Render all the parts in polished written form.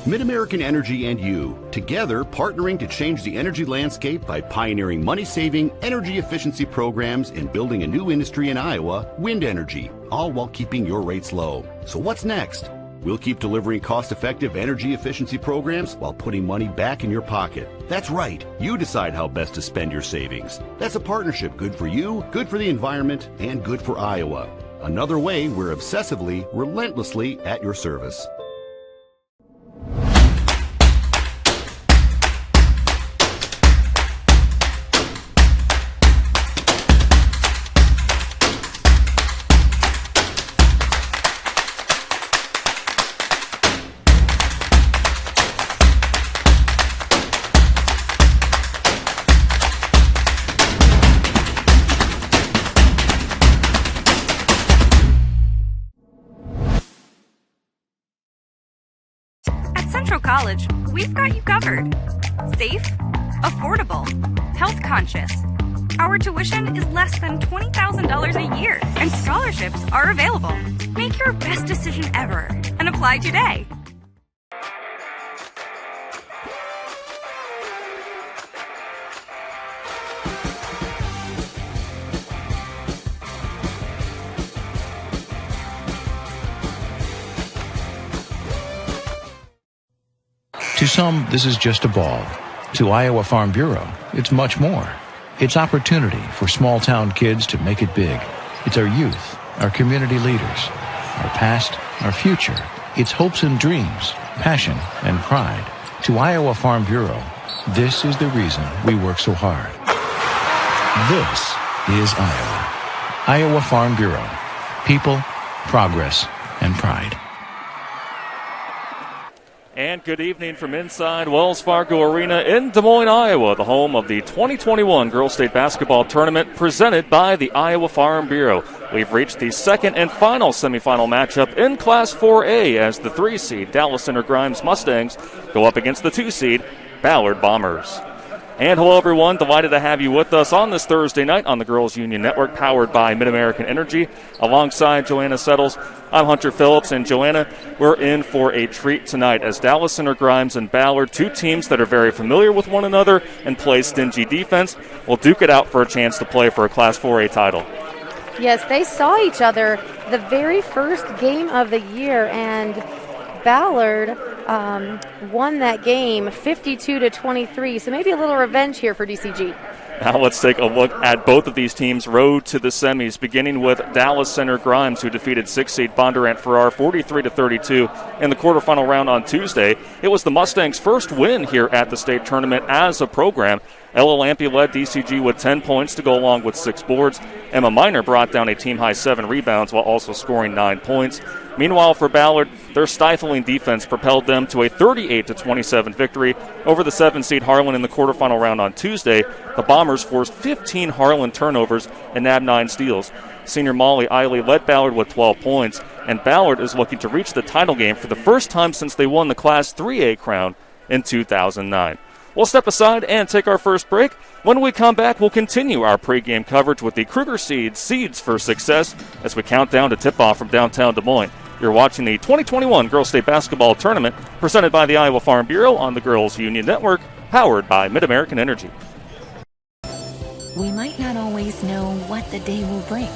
Mid-American Energy and you, together partnering to change the energy landscape by pioneering money-saving, energy efficiency programs and building a new industry in Iowa, wind energy, all while keeping your rates low. So what's next? We'll keep delivering cost-effective energy efficiency programs while putting money back in your pocket. That's right. You decide how best to spend your savings. That's a partnership good for you, good for the environment, and good for Iowa. Another way we're obsessively, relentlessly at your service. College, we've got you covered. Safe, affordable, health conscious. Our tuition is less than $20,000 a year, and scholarships are available. Make your best decision ever and apply today. To some, this is just a ball. To Iowa Farm Bureau, it's much more. It's opportunity for small-town kids to make it big. It's our youth, our community leaders, our past, our future. It's hopes and dreams, passion and pride. To Iowa Farm Bureau, this is the reason we work so hard. This is Iowa. Iowa Farm Bureau. People, progress, and pride. And good evening from inside Wells Fargo Arena in Des Moines, Iowa, the home of the 2021 Girls State Basketball Tournament presented by the Iowa Farm Bureau. We've reached the second and final semifinal matchup in Class 4A as the 3-seed Dallas Center Grimes Mustangs go up against the 2-seed Ballard Bombers. And hello, everyone. Delighted to have you with us on this Thursday night on the Girls Union Network, powered by Mid-American Energy. Alongside Joanna Settles, I'm Hunter Phillips. And Joanna, we're in for a treat tonight as Dallas Center Grimes and Ballard, two teams that are very familiar with one another and play stingy defense, will duke it out for a chance to play for a Class 4A title. Yes, they saw each other the very first game of the year, and Ballard won that game 52-23, so maybe a little revenge here for DCG. Now let's take a look at both of these teams' road to the semis, beginning with Dallas Center Grimes, who defeated 6-seed Bondurant Farrar 43-32 in the quarterfinal round on Tuesday. It was the Mustangs' first win here at the state tournament as a program. Ella Lampe led DCG with 10 points to go along with 6 boards. Emma Miner brought down a team-high 7 rebounds while also scoring 9 points. Meanwhile, for Ballard, their stifling defense propelled them to a 38-27 victory over the 7-seed Harlan in the quarterfinal round on Tuesday. The Bombers forced 15 Harlan turnovers and nabbed 9 steals. Senior Molly Eiley led Ballard with 12 points, and Ballard is looking to reach the title game for the first time since they won the Class 3A crown in 2009. We'll step aside and take our first break. When we come back, we'll continue our pregame coverage with the Kruger Seeds for Success as we count down to tip-off from downtown Des Moines. You're watching the 2021 Girls State Basketball Tournament presented by the Iowa Farm Bureau on the Girls Union Network, powered by Mid-American Energy. We might not always know what the day will bring,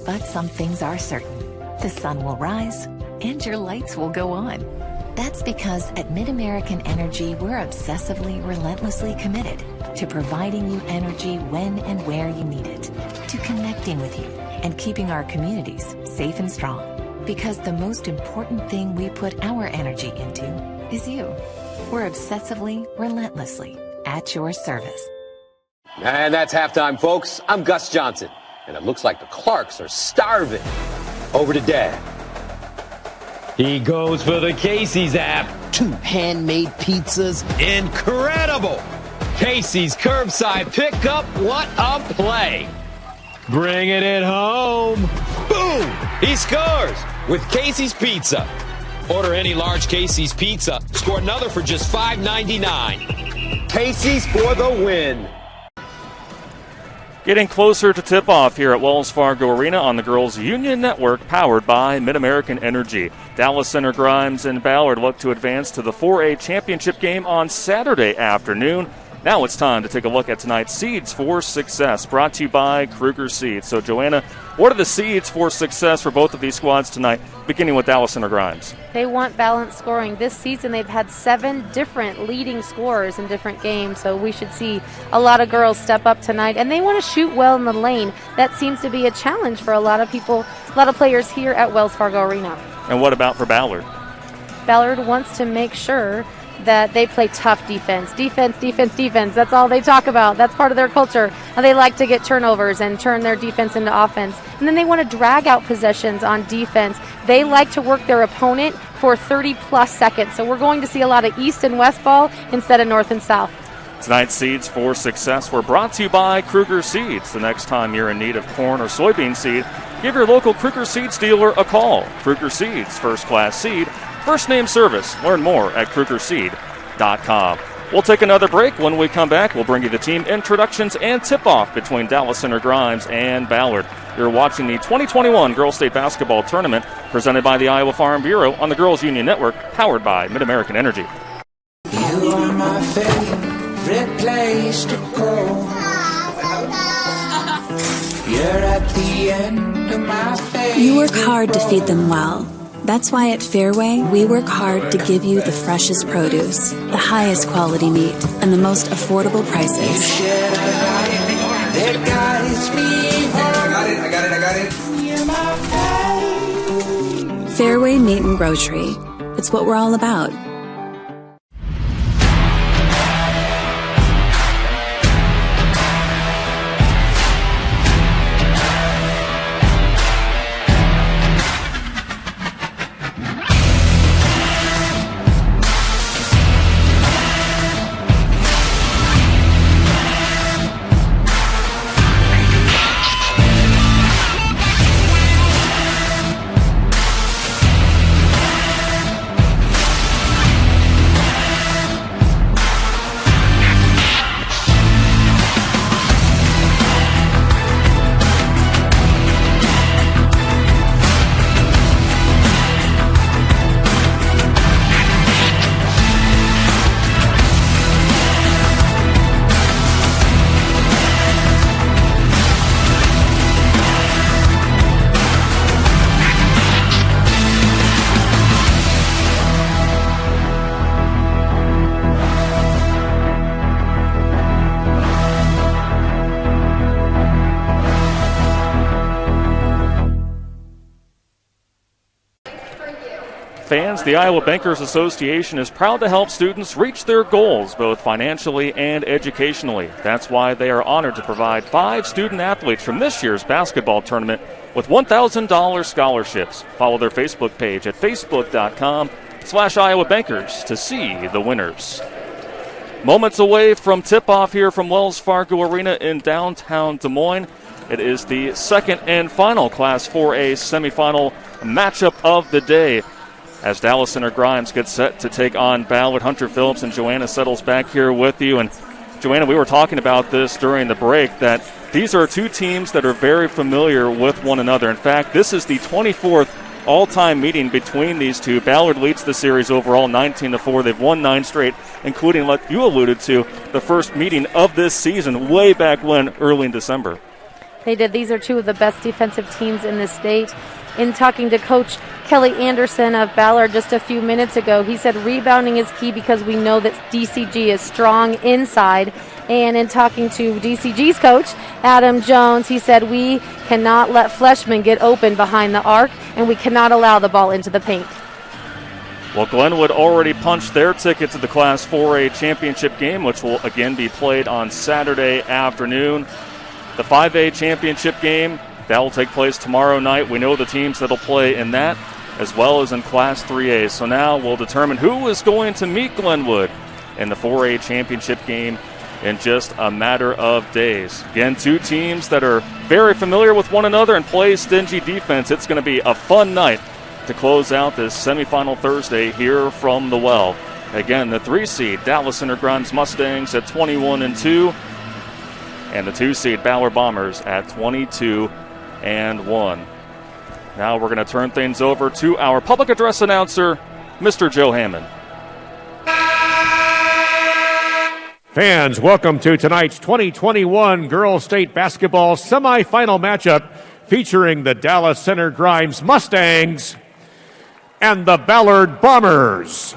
but some things are certain. The sun will rise and your lights will go on. That's because at Mid-American Energy, we're obsessively, relentlessly committed to providing you energy when and where you need it, to connecting with you and keeping our communities safe and strong. Because the most important thing we put our energy into is you. We're obsessively, relentlessly at your service. And that's halftime, folks. I'm Gus Johnson, and it looks like the Clarks are starving. Over to Dad. He goes for the Casey's app. 2 handmade pizzas. Incredible! Casey's curbside pickup. What a play! Bringing it home. Boom! He scores with Casey's Pizza. Order any large Casey's Pizza. Score another for just $5.99. Casey's for the win. Getting closer to tip-off here at Wells Fargo Arena on the Girls Union Network, powered by Mid-American Energy. Dallas Center Grimes and Ballard look to advance to the 4A championship game on Saturday afternoon. Now it's time to take a look at tonight's Seeds for Success, brought to you by Kruger Seeds. So, Joanna, what are the seeds for success for both of these squads tonight, beginning with Dallas Center Grimes? They want balanced scoring. This season they've had 7 different leading scorers in different games, so we should see a lot of girls step up tonight. And they want to shoot well in the lane. That seems to be a challenge for a lot of people, a lot of players here at Wells Fargo Arena. And what about for Ballard? Ballard wants to make sure that they play tough defense. Defense. That's all they talk about. That's part of their culture. They like to get turnovers and turn their defense into offense. And then they want to drag out possessions on defense. They like to work their opponent for 30-plus seconds. So we're going to see a lot of east and west ball instead of north and south. Tonight's Seeds for Success were brought to you by Kruger Seeds. The next time you're in need of corn or soybean seed, give your local Kruger Seeds dealer a call. Kruger Seeds, first-class seed, first-name service. Learn more at KrugerSeed.com. We'll take another break. When we come back, we'll bring you the team introductions and tip-off between Dallas Center Grimes and Ballard. You're watching the 2021 Girls State Basketball Tournament presented by the Iowa Farm Bureau on the Girls Union Network, powered by Mid-American Energy. You are my favorite place to go. You're at the end of my favorite. You work hard to feed them well. That's why at Fairway, we work hard to give you the freshest produce, the highest quality meat, and the most affordable prices. I got it. Fairway Meat and Grocery. It's what we're all about. Fans, the Iowa Bankers Association is proud to help students reach their goals, both financially and educationally. That's why they are honored to provide 5 student athletes from this year's basketball tournament with $1,000 scholarships. Follow their Facebook page at facebook.com/Iowa Bankers to see the winners. Moments away from tip-off here from Wells Fargo Arena in downtown Des Moines. It is the second and final Class 4A semifinal matchup of the day, as Dallas Center Grimes gets set to take on Ballard. Hunter Phillips and Joanna settles back here with you. And Joanna, we were talking about this during the break, that these are 2 teams that are very familiar with one another. In fact, this is the 24th all-time meeting between these two. Ballard leads the series overall 19-4. They've won 9 straight, including, like you alluded to, the first meeting of this season way back when, early in December. They did. These are 2 of the best defensive teams in the state. In talking to Coach Kelly Anderson of Ballard just a few minutes ago, he said rebounding is key because we know that DCG is strong inside. And in talking to DCG's coach, Adam Jones, he said we cannot let Fleshman get open behind the arc, and we cannot allow the ball into the paint. Well, Glenwood already punched their ticket to the Class 4A championship game, which will again be played on Saturday afternoon. The 5A championship game, that will take place tomorrow night. We know the teams that will play in that, as well as in Class 3A. So now we'll determine who is going to meet Glenwood in the 4A championship game in just a matter of days. Again, 2 teams that are very familiar with one another and play stingy defense. It's going to be a fun night to close out this semifinal Thursday here from the Well. Again, the 3 seed Dallas Center Grimes Mustangs at 21-2. and the 2-seed Ballard Bombers at 22-1. Now we're going to turn things over to our public address announcer, Mr. Joe Hammond. Fans, welcome to tonight's 2021 Girls State Basketball Semifinal matchup featuring the Dallas Center Grimes Mustangs and the Ballard Bombers.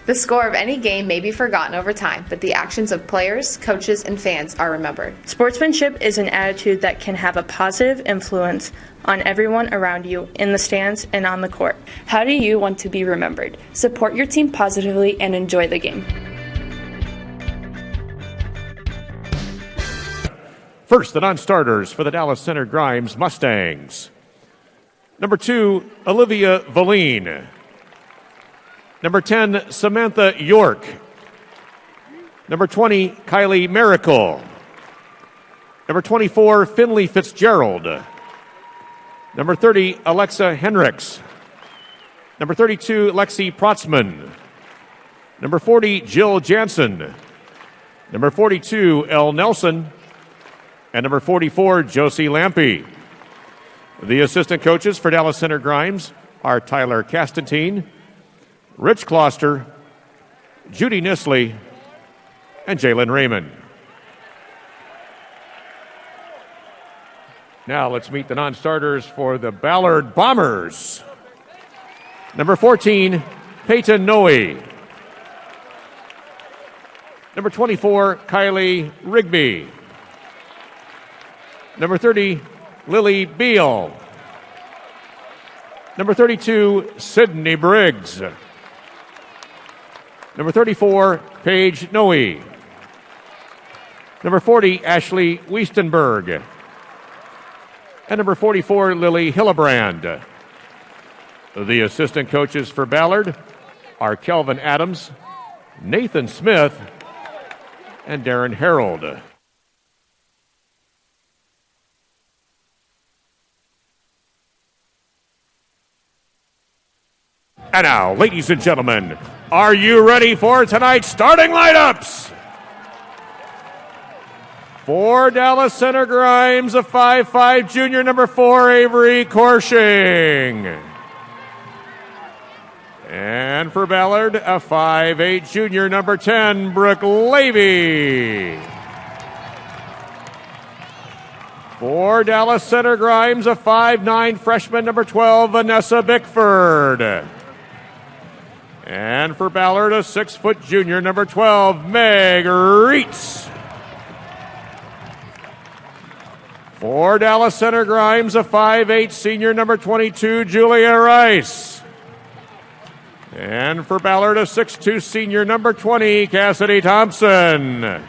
The score of any game may be forgotten over time, but the actions of players, coaches, and fans are remembered. Sportsmanship is an attitude that can have a positive influence on everyone around you in the stands and on the court. How do you want to be remembered? Support your team positively and enjoy the game. First, the non-starters for the Dallas Center Grimes Mustangs. Number 2, Olivia Valine. Number 10, Samantha York. Number 20, Kylie Miracle. Number 24, Finley Fitzgerald. Number 30, Alexa Henricks. Number 32, Lexi Protzman. Number 40, Jill Jansen. Number 42, Elle Nelson. And number 44, Josie Lampy. The assistant coaches for Dallas Center Grimes are Tyler Castantine, Rich Kloster, Judy Nisley, and Jalen Raymond. Now let's meet the non-starters for the Ballard Bombers. Number 14, Peyton Noe. Number 24, Kylie Rigby. Number 30, Lily Beal. Number 32, Sydney Briggs. Number 34, Paige Noe. Number 40, Ashley Wiestenberg. And number 44, Lily Hillebrand. The assistant coaches for Ballard are Kelvin Adams, Nathan Smith, and Darren Harold. And now, ladies and gentlemen, are you ready for tonight's starting lineups? For Dallas Center Grimes, a 5'5" junior, number 4, Avery Korshing. And for Ballard, a 5'8" junior, number 10, Brooke Levy. For Dallas Center Grimes, a 5'9" freshman, number 12, Vanessa Bickford. And for Ballard, a 6-foot junior, number 12, Meg Reitz. For Dallas Center Grimes, a 5'8" senior, number 22, Julia Rice. And for Ballard, a 6'2" senior, number 20, Cassidy Thompson.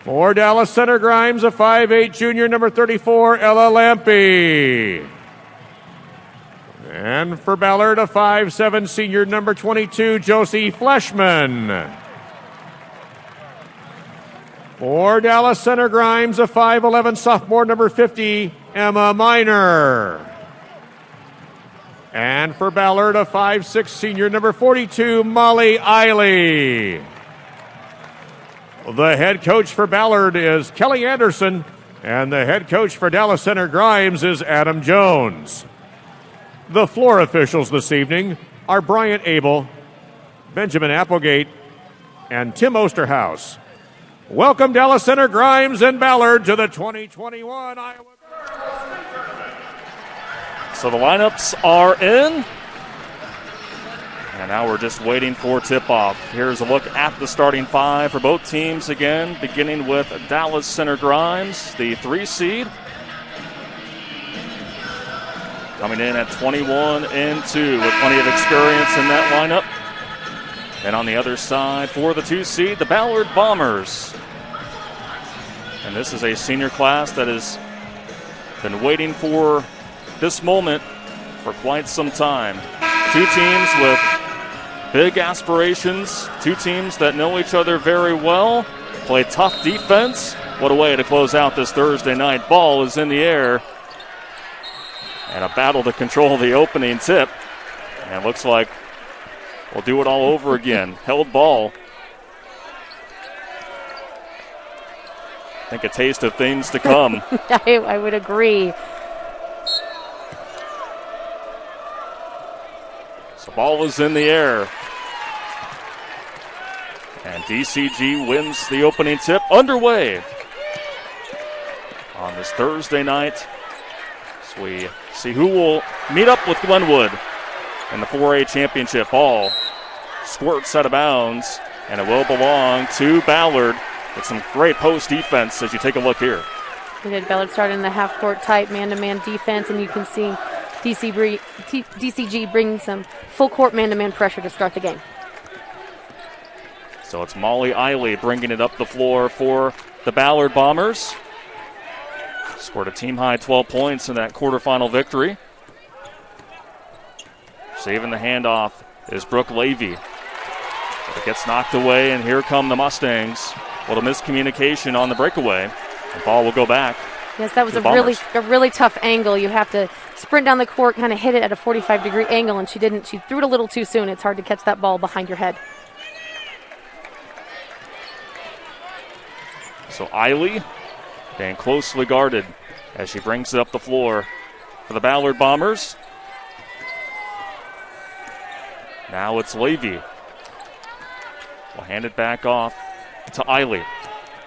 For Dallas Center Grimes, a 5'8" junior, number 34, Ella Lampy. And for Ballard, a 5'7" senior, number 22, Josie Fleshman. For Dallas Center Grimes, a 5'11" sophomore, number 50, Emma Miner. And for Ballard, a 5'6" senior, number 42, Molly Eiley. The head coach for Ballard is Kelly Anderson, and the head coach for Dallas Center Grimes is Adam Jones. The floor officials this evening are Bryant Abel, Benjamin Applegate, and Tim Osterhaus. Welcome, Dallas Center Grimes and Ballard, to the 2021 Iowa. So the lineups are in. And now we're just waiting for tip-off. Here's a look at the starting five for both teams again, beginning with Dallas Center Grimes, the 3-seed. Coming in at 21-2 with plenty of experience in that lineup. And on the other side for the 2-seed, the Ballard Bombers. And this is a senior class that has been waiting for this moment for quite some time. Two teams with Big aspirations. Two teams that know each other very well. Play tough defense. What a way to close out this Thursday night. Ball is in the air. And a battle to control the opening tip. And looks like we'll do it all over again. Held ball. I think a taste of things to come. I would agree. So ball is in the air. And DCG wins the opening tip. Underway on this Thursday night. So we see who will meet up with Glenwood in the 4A championship. Ball squirts out of bounds, and it will belong to Ballard with some great post defense as you take a look here. Ballard started in the half-court tight man-to-man defense, and you can see DCG bring some full-court man-to-man pressure to start the game. So it's Molly Eiley bringing it up the floor for the Ballard Bombers. Scored a team-high 12 points in that quarterfinal victory. Saving the handoff is Brooke Levy. But it gets knocked away, and here come the Mustangs. A little miscommunication on the breakaway. The ball will go back. Yes, that was a really tough angle. You have to sprint down the court, kind of hit it at a 45-degree angle, and she didn't. She threw it a little too soon. It's hard to catch that ball behind your head. So Eiley being closely guarded as she brings it up the floor for the Ballard Bombers. Now it's Levy. We'll hand it back off to Eiley.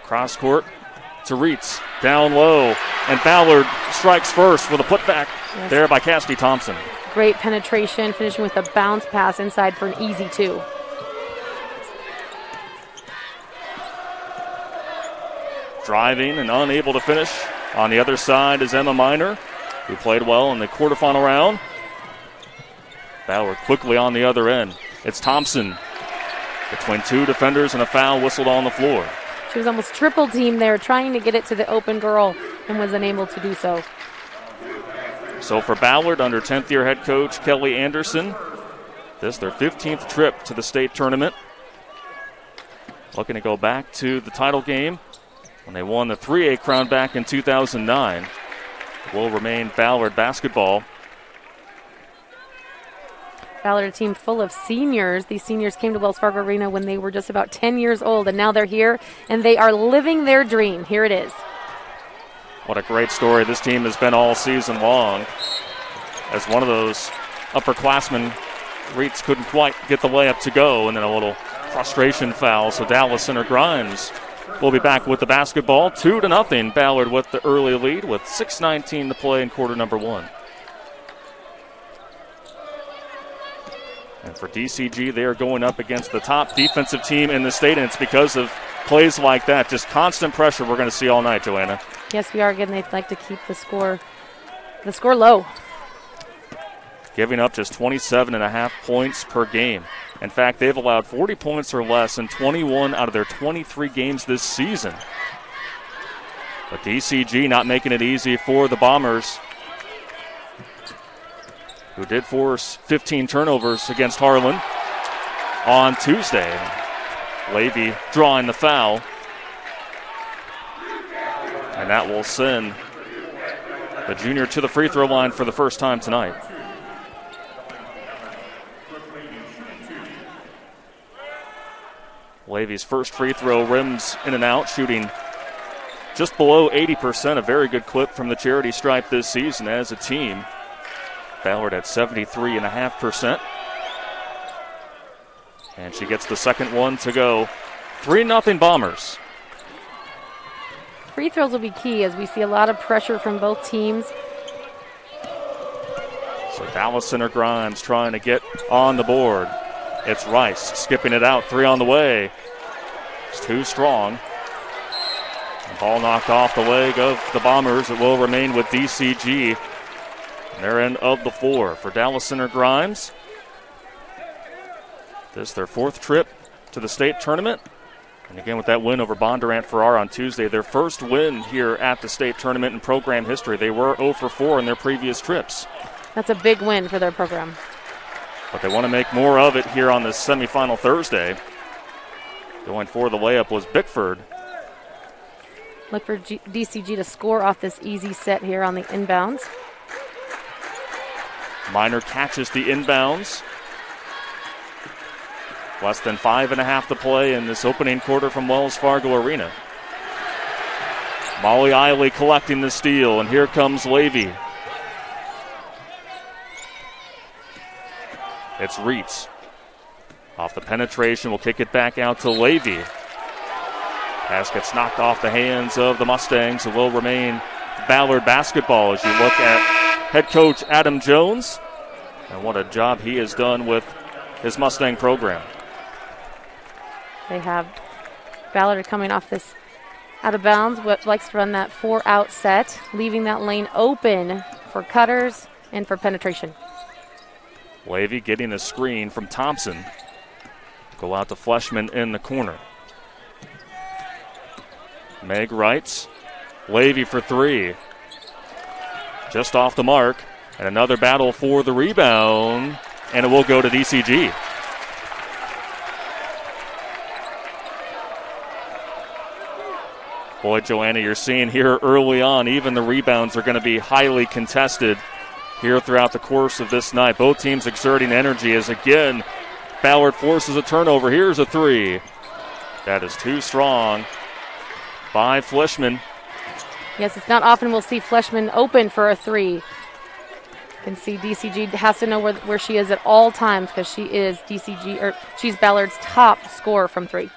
Cross court to Reitz. Down low. And Ballard strikes first with a putback there by Cassidy Thompson. Great penetration, finishing with a bounce pass inside for an easy 2. Driving and unable to finish. On the other side is Emma Miner, who played well in the quarterfinal round. Ballard quickly on the other end. It's Thompson between two defenders and a foul whistled on the floor. She was almost triple teamed there, trying to get it to the open girl, and was unable to do so. So for Ballard, under 10th year head coach Kelly Anderson, this their 15th trip to the state tournament. Looking to go back to the title game when they won the 3A crown back in 2009. Will remain Ballard basketball. Ballard, a team full of seniors. These seniors came to Wells Fargo Arena when they were just about 10 years old, and now they're here, and they are living their dream. Here it is. What a great story this team has been all season long. As one of those upperclassmen, Reitz couldn't quite get the layup to go, and then a little frustration foul. So Dallas Center Grimes will be back with the basketball. 2-0. Ballard with the early lead with 6:19 to play in quarter number 1. And for DCG, they are going up against the top defensive team in the state, and it's because of plays like that. Just constant pressure we're going to see all night, Joanna. Yes, we are. Again, they'd like to keep the score low. Giving up just 27.5 points per game. In fact, they've allowed 40 points or less in 21 out of their 23 games this season. But DCG not making it easy for the Bombers, who did force 15 turnovers against Harlan on Tuesday. Levy drawing the foul. And that will send the junior to the free throw line for the first time tonight. Levy's first free throw rims in and out, shooting just below 80%, a very good clip from the charity stripe this season as a team. Ballard at 73.5%. And she gets the second one to go. 3-0 Bombers. Free throws will be key as we see a lot of pressure from both teams. So Dallas Center Grimes trying to get on the board. It's Rice skipping it out. 3 on the way. It's too strong. The ball knocked off the leg of the Bombers. It will remain with DCG. Their end of the floor for Dallas Center Grimes. This their 4th trip to the state tournament. And again, with that win over Bondurant Farrar on Tuesday, their first win here at the state tournament in program history. They were 0 for 4 in their previous trips. That's a big win for their program. But they want to make more of it here on this semifinal Thursday. Going for the layup was Bickford. Look for DCG to score off this easy set here on the inbounds. Minor catches the inbounds. Less than 5.5 to play in this opening quarter from Wells Fargo Arena. Molly Eiley collecting the steal, and here comes Levy. It's Reitz. Off the penetration, will kick it back out to Levy. Pass gets knocked off the hands of the Mustangs. It will remain Ballard basketball as you look at head coach Adam Jones. And what a job he has done with his Mustang program. They have Ballard coming off this out of bounds, but likes to run that 4-out set, leaving that lane open for cutters and for penetration. Levy getting a screen from Thompson. Go out to Fleshman in the corner. Meg Wrights. Levy for three. Just off the mark. And another battle for the rebound. And it will go to DCG. Boy, Joanna, you're seeing here early on, even the rebounds are going to be highly contested here throughout the course of this night. Both teams exerting energy as, again, Ballard forces a turnover. Here's a three. That is too strong by Fleshman. Yes, it's not often we'll see Fleshman open for a three. You can see DCG has to know where she is at all times because she is she's Ballard's top scorer from three.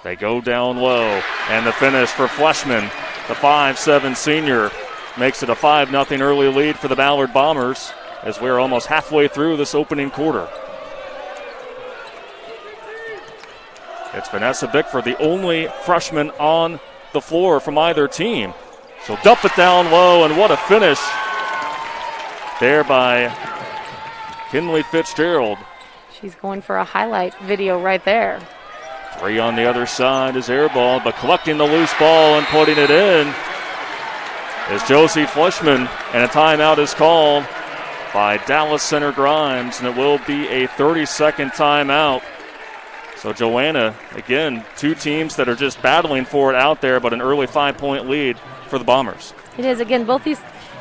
They go down low, and the finish for Fleshman, the 5'7" senior, makes it a 5-0 early lead for the Ballard Bombers as we're almost halfway through this opening quarter. It's Vanessa Bickford, the only freshman on the floor from either team. She'll dump it down low, and what a finish there by Kinley Fitzgerald. She's going for a highlight video right there. Three on the other side is airballed, but collecting the loose ball and putting it in is Josie Fleshman, and a timeout is called by Dallas Center Grimes, and it will be a 30-second timeout. So Joanna, again, two teams that are just battling for it out there, but an early 5-point lead for the Bombers. It is. Again, both these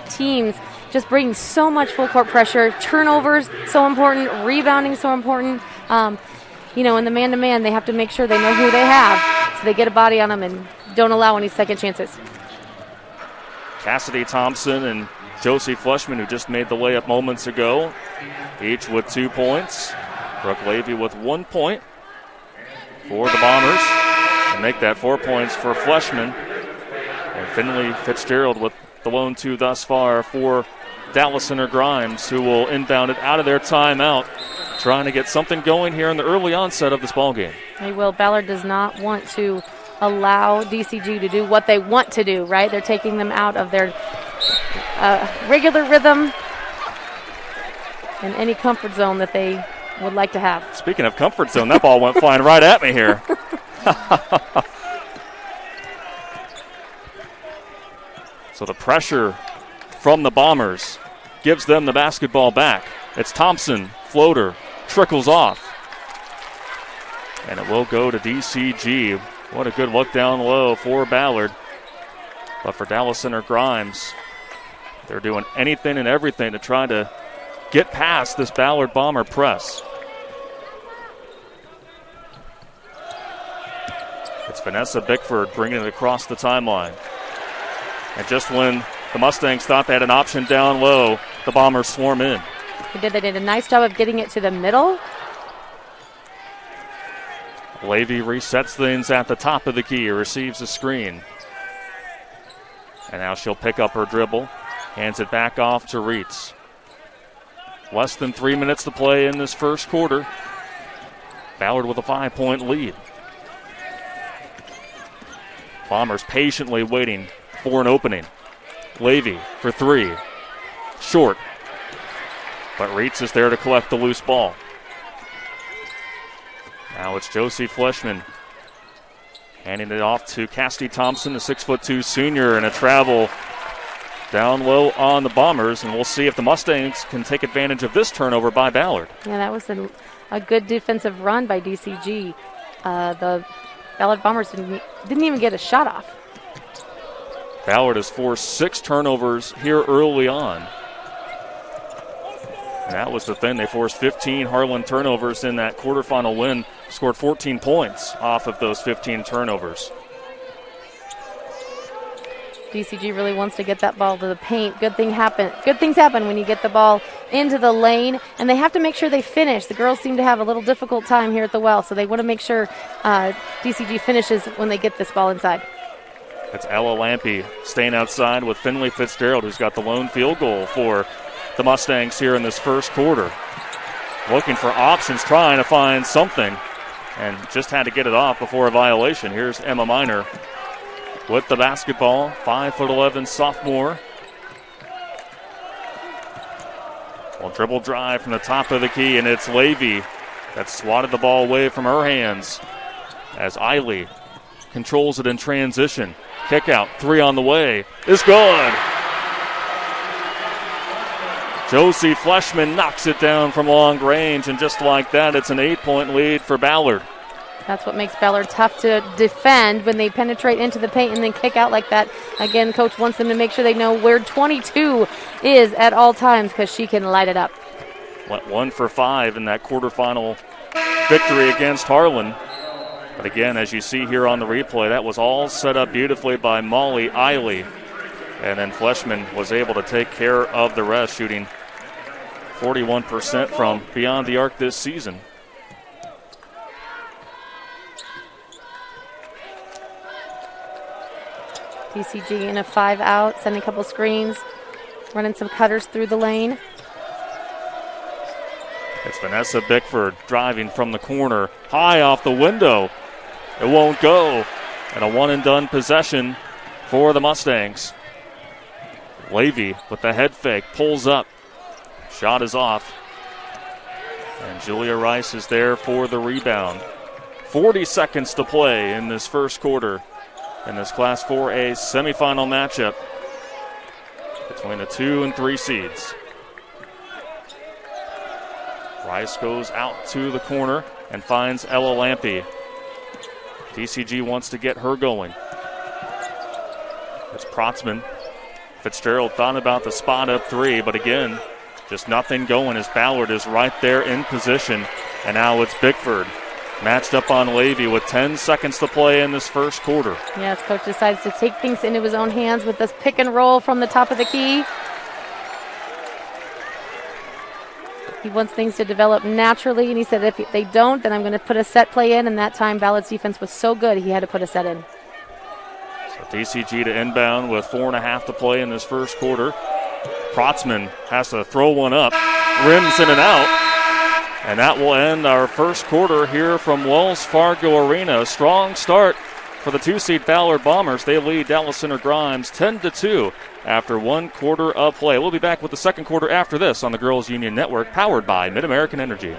teams just bring so much full court pressure. Turnovers so important, rebounding so important. In the man-to-man, they have to make sure they know who they have, so they get a body on them and don't allow any second chances. Cassidy Thompson and Josie Fleshman, who just made the layup moments ago, each with 2 points. Brooke Levy with 1 point for the Bombers, and make that 4 points for Fleshman. And Finley Fitzgerald with the lone 2 thus far for Dallas Center Grimes, who will inbound it out of their timeout, trying to get something going here in the early onset of this ballgame. They will. Ballard does not want to allow DCG to do what they want to do, right? They're taking them out of their regular rhythm and any comfort zone that they would like to have. Speaking of comfort zone, that ball went flying right at me here. So the pressure from the Bombers gives them the basketball back. It's Thompson, floater, trickles off. And it will go to DCG. What a good look down low for Ballard. But for Dallas Center Grimes, they're doing anything and everything to try to get past this Ballard Bomber press. It's Vanessa Bickford bringing it across the timeline. And just when the Mustangs thought they had an option down low, the Bombers swarm in. They did a nice job of getting it to the middle. Levy resets things at the top of the key, receives a screen. And now she'll pick up her dribble, hands it back off to Reitz. Less than 3 minutes to play in this first quarter. Ballard with a 5-point lead. Bombers patiently waiting for an opening. Levy for three. Short. But Reitz is there to collect the loose ball. Now it's Josie Fleshman handing it off to Cassidy Thompson, the 6'2" senior, and a travel down low on the Bombers, and we'll see if the Mustangs can take advantage of this turnover by Ballard. Yeah, that was a good defensive run by DCG. The Ballard Bombers didn't even get a shot off. Ballard has forced 6 turnovers here early on. And that was the thing. They forced 15 Harlan turnovers in that quarterfinal win, scored 14 points off of those 15 turnovers. DCG really wants to get that ball to the paint. Good things happen when you get the ball into the lane, and they have to make sure they finish. The girls seem to have a little difficult time here at the well, so they want to make sure DCG finishes when they get this ball inside. It's Ella Lampe staying outside with Finley Fitzgerald, who's got the lone field goal for the Mustangs here in this first quarter. Looking for options, trying to find something, and just had to get it off before a violation. Here's Emma Miner with the basketball, 5'11" sophomore. Well, dribble drive from the top of the key, and it's Levy that swatted the ball away from her hands as Eiley controls it in transition. Kick out, 3 on the way, is good. Josie Fleshman knocks it down from long range, and just like that, it's an 8-point lead for Ballard. That's what makes Ballard tough to defend when they penetrate into the paint and then kick out like that. Again, Coach wants them to make sure they know where 22 is at all times because she can light it up. Went 1 for 5 in that quarterfinal victory against Harlan. But again, as you see here on the replay, that was all set up beautifully by Molly Eiley. And then Fleshman was able to take care of the rest, shooting 41% from beyond the arc this season. DCG in a 5-out, sending a couple screens, running some cutters through the lane. It's Vanessa Bickford driving from the corner, high off the window. It won't go. And a one-and-done possession for the Mustangs. Levy with the head fake, pulls up. Shot is off. And Julia Rice is there for the rebound. 40 seconds to play in this first quarter in this Class 4A semifinal matchup between the 2 and 3 seeds. Rice goes out to the corner and finds Ella Lampe. DCG wants to get her going. It's Protzman. Fitzgerald thought about the spot up 3, but again, just nothing going as Ballard is right there in position. And now it's Bickford matched up on Levy with 10 seconds to play in this first quarter. Yes, Coach decides to take things into his own hands with this pick and roll from the top of the key. He wants things to develop naturally, and he said if they don't, then I'm going to put a set play in, and that time Ballard's defense was so good he had to put a set in. So DCG to inbound with 4.5 to play in this first quarter. Protzman has to throw one up, rims in and out. And that will end our first quarter here from Wells Fargo Arena. A strong start for the 2-seed Ballard Bombers. They lead Dallas Center Grimes 10-2 after 1 quarter of play. We'll be back with the second quarter after this on the Girls Union Network, powered by Mid-American Energy.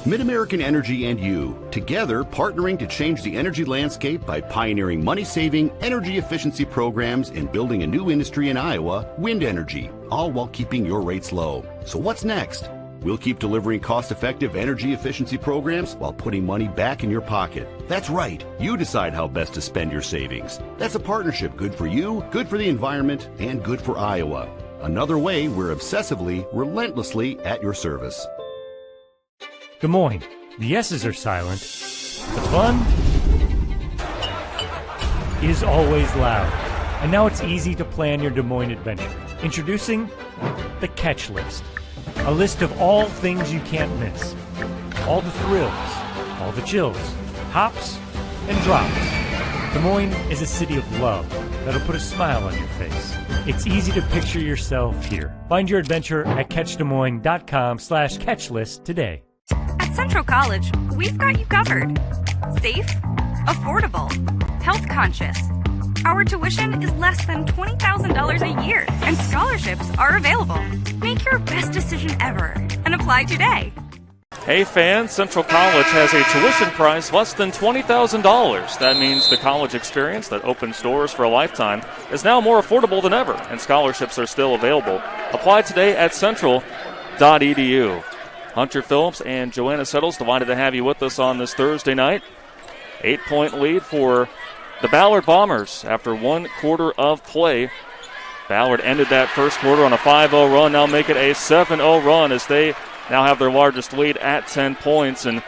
Mid-American Energy and you, together partnering to change the energy landscape by pioneering money-saving, energy efficiency programs and building a new industry in Iowa, wind energy, all while keeping your rates low. So what's next? We'll keep delivering cost-effective energy efficiency programs while putting money back in your pocket. That's right. You decide how best to spend your savings. That's a partnership good for you, good for the environment, and good for Iowa. Another way we're obsessively, relentlessly at your service. Des Moines. The S's are silent. The fun is always loud. And now it's easy to plan your Des Moines adventure. Introducing the Catch List. A list of all things you can't miss. All the thrills, all the chills, hops, and drops. Des Moines is a city of love that'll put a smile on your face. It's easy to picture yourself here. Find your adventure at catchdesmoines.com/catchlist today. At Central College, we've got you covered. Safe, affordable, health conscious. Our tuition is less than $20,000 a year, and scholarships are available. Make your best decision ever and apply today. Hey fans, Central College has a tuition price less than $20,000. That means the college experience that opens doors for a lifetime is now more affordable than ever, and scholarships are still available. Apply today at central.edu. Hunter Phillips and Joanna Settles, delighted to have you with us on this Thursday night. 8-point lead for the Ballard Bombers after 1 quarter of play. Ballard ended that first quarter on a 5-0 run, now make it a 7-0 run as they now have their largest lead at 10 points. And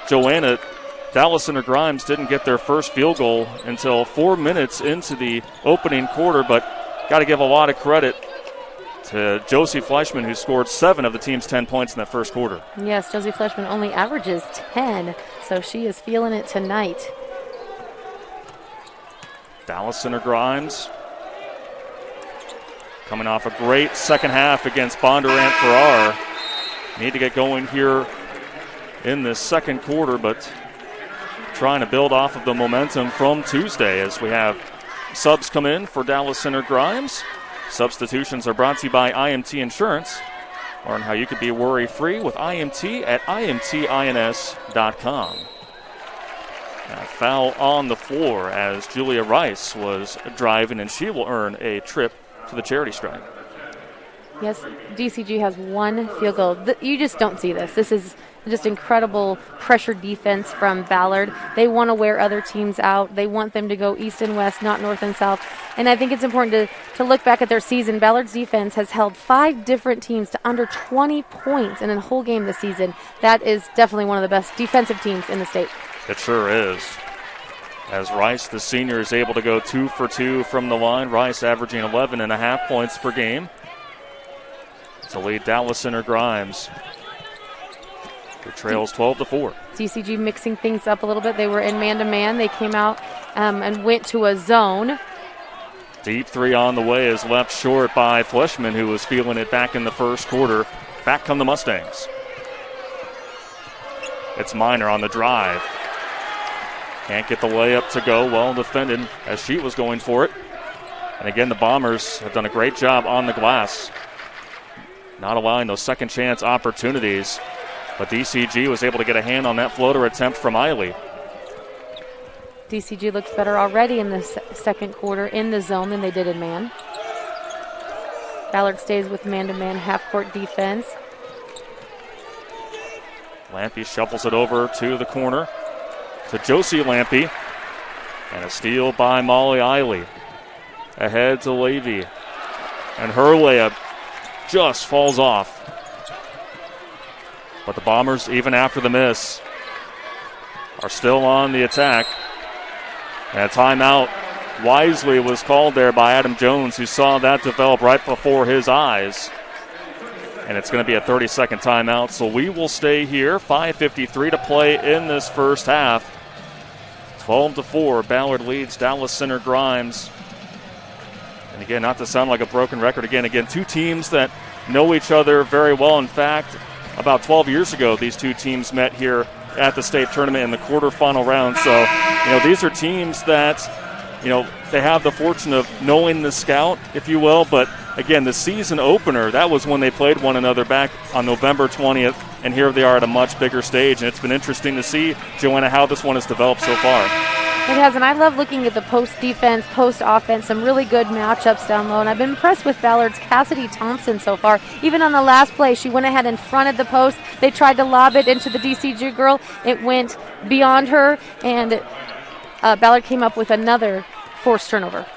Joanna, Dallas Center Grimes didn't get their first field goal until 4 minutes into the opening quarter, but got to give a lot of credit to Josie Fleischman, who scored 7 of the team's 10 points in that first quarter. Yes, Josie Fleischman only averages 10, so she is feeling it tonight. Dallas Center Grimes coming off a great second half against Bondurant Farrar. Need to get going here in this second quarter, but trying to build off of the momentum from Tuesday as we have subs come in for Dallas Center Grimes. Substitutions are brought to you by IMT Insurance. Learn how you can be worry-free with IMT at imtins.com. A foul on the floor as Julia Rice was driving, and she will earn a trip to the charity stripe. Yes, DCG has 1 field goal. You just don't see this. This is just incredible pressure defense from Ballard. They want to wear other teams out. They want them to go east and west, not north and south. And I think it's important to look back at their season. Ballard's defense has held 5 different teams to under 20 points in a whole game this season. That is definitely one of the best defensive teams in the state. It sure is. As Rice, the senior, is able to go 2 for 2 from the line. Rice averaging 11.5 points per game to lead Dallas Center Grimes, who trails 12-4. DCG mixing things up a little bit. They were in man-to-man. They came out and went to a zone. Deep 3 on the way is left short by Fleischman, who was feeling it back in the first quarter. Back come the Mustangs. It's Minor on the drive. Can't get the layup to go. Well defended as she was going for it. And again, the Bombers have done a great job on the glass, not allowing those second chance opportunities. But DCG was able to get a hand on that floater attempt from Eiley. DCG looks better already in the second quarter in the zone than they did in man. Ballard stays with man-to-man half-court defense. Lampy shuffles it over to the corner to Josie Lampy. And a steal by Molly Eiley. Ahead to Levy. And her layup just falls off. But the Bombers, even after the miss, are still on the attack. And a timeout wisely was called there by Adam Jones, who saw that develop right before his eyes. And it's going to be a 30-second timeout, so we will stay here. 5:53 to play in this first half. 12-4, Ballard leads Dallas Center Grimes. And again, not to sound like a broken record, again, 2 teams that know each other very well. In fact, about 12 years ago, these 2 teams met here at the state tournament in the quarterfinal round. So, these are teams that, they have the fortune of knowing the scout, if you will. But, again, the season opener, that was when they played one another back on November 20th. And here they are at a much bigger stage. And it's been interesting to see, Joanna, how this one has developed so far. It has, and I love looking at the post defense, post offense, some really good matchups down low. And I've been impressed with Ballard's Cassidy Thompson so far. Even on the last play, she went ahead and fronted the post. They tried to lob it into the DCG girl. It went beyond her, and Ballard came up with another forced turnover.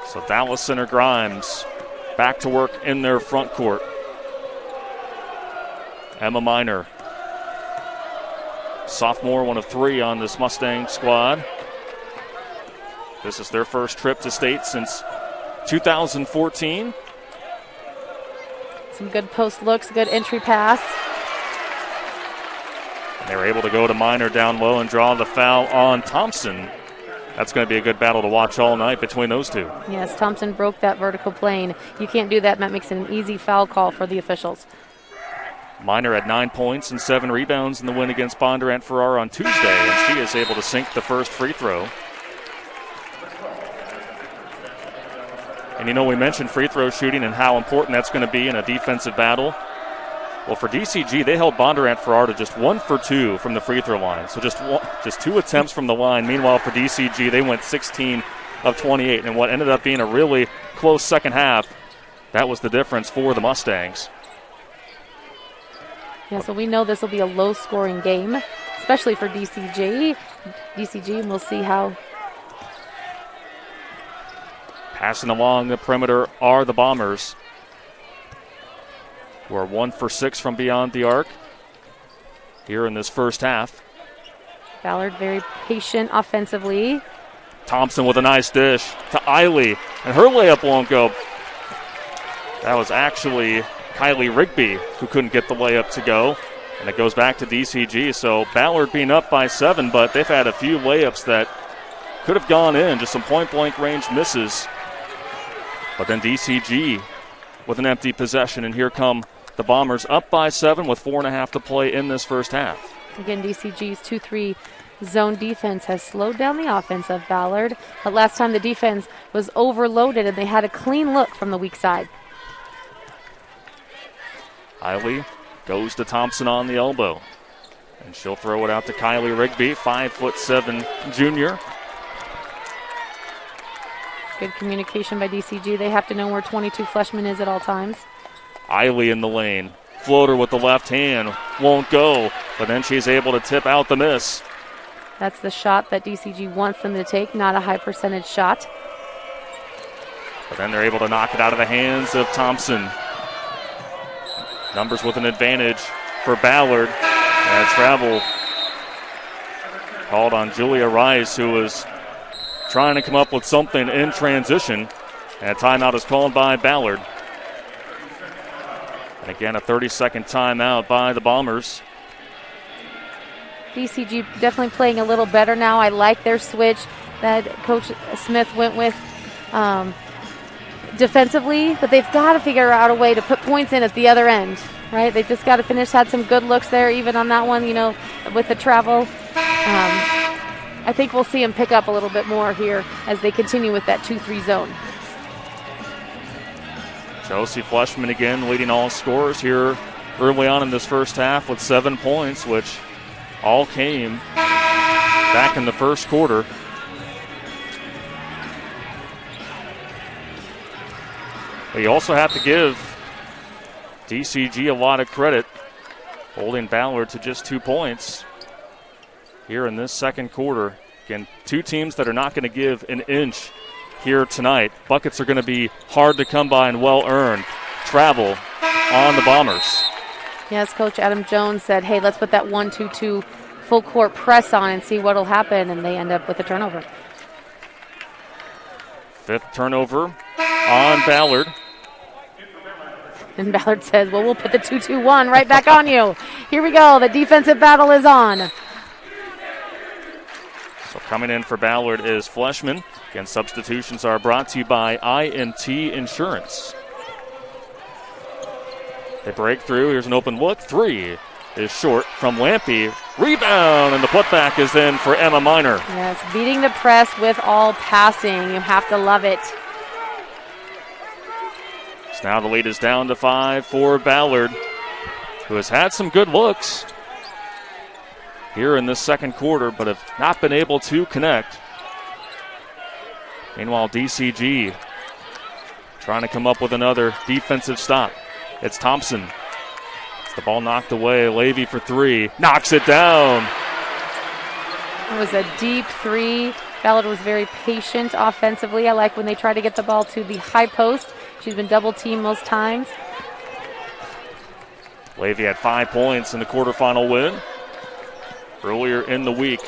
So Dallas Center Grimes back to work in their front court. Emma Minor, sophomore, 1 of 3 on this Mustang squad. This is their first trip to state since 2014. Some good post looks, good entry pass. They were able to go to Minor down low and draw the foul on Thompson. That's going to be a good battle to watch all night between those 2. Yes, Thompson broke that vertical plane. You can't do that, and that makes it an easy foul call for the officials. Minor had 9 points and 7 rebounds in the win against Bondurant Farrar on Tuesday, and she is able to sink the first free throw. And we mentioned free throw shooting and how important that's going to be in a defensive battle. Well, for DCG, they held Bondurant Farrar to just 1 for 2 from the free throw line. So just 2 attempts from the line. Meanwhile, for DCG, they went 16 of 28. And what ended up being a really close second half, that was the difference for the Mustangs. Yeah, so we know this will be a low-scoring game, especially for DCG. And we'll see how. Passing along the perimeter are the Bombers, who are 1 for 6 from beyond the arc here in this first half. Ballard very patient offensively. Thompson with a nice dish to Eiley, and her layup won't go. That was actually Kylie Rigby who couldn't get the layup to go, and it goes back to DCG. So Ballard being up by 7, but they've had a few layups that could have gone in, just some point-blank range misses. But then DCG with an empty possession, and here come the Bombers up by 7 with 4.5 to play in this first half. Again, DCG's 2-3 zone defense has slowed down the offense of Ballard. But last time the defense was overloaded and they had a clean look from the weak side. Eiley goes to Thompson on the elbow, and she'll throw it out to Kylie Rigby, 5'7" junior. Good communication by DCG. They have to know where 22 Fleshman is at all times. Eiley in the lane. Floater with the left hand. Won't go, but then she's able to tip out the miss. That's the shot that DCG wants them to take, not a high percentage shot. But then they're able to knock it out of the hands of Thompson. Numbers with an advantage for Ballard. And travel called on Julia Rice, who was trying to come up with something in transition. And a timeout is called by Ballard. And again, a 30-second timeout by the Bombers. DCG definitely playing a little better now. I like their switch that Coach Smith went with defensively, but they've got to figure out a way to put points in at the other end, right? They've just got to finish. Had some good looks there, even on that one, with the travel. I think we'll see them pick up a little bit more here as they continue with that 2-3 zone. Chelsea Fleshman again leading all scorers here early on in this first half with 7 points, which all came back in the first quarter. But you also have to give DCG a lot of credit, holding Ballard to just 2 points here in this second quarter. Again, 2 teams that are not going to give an inch here tonight. Buckets are going to be hard to come by and well-earned. Travel on the Bombers. Yes, Coach Adam Jones said, hey, let's put that 1-2-2 full court press on and see what will happen, and they end up with a turnover. 5th turnover on Ballard. And Ballard says, well, we'll put the 2-2-1 right back on you. Here we go. The defensive battle is on. So coming in for Ballard is Fleshman. Again, substitutions are brought to you by INT Insurance. They break through. Here's an open look. 3 is short from Lampy. Rebound, and the putback is in for Emma Miner. Yes, beating the press with all passing. You have to love it. So now the lead is down to 5 for Ballard, who has had some good looks here in this second quarter, but have not been able to connect. Meanwhile, DCG trying to come up with another defensive stop. It's Thompson. It's the ball knocked away. Levy for 3. Knocks it down. It was a deep 3. Ballard was very patient offensively. I like when they try to get the ball to the high post. She's been double-teamed most times. Levy had 5 points in the quarterfinal win earlier in the week.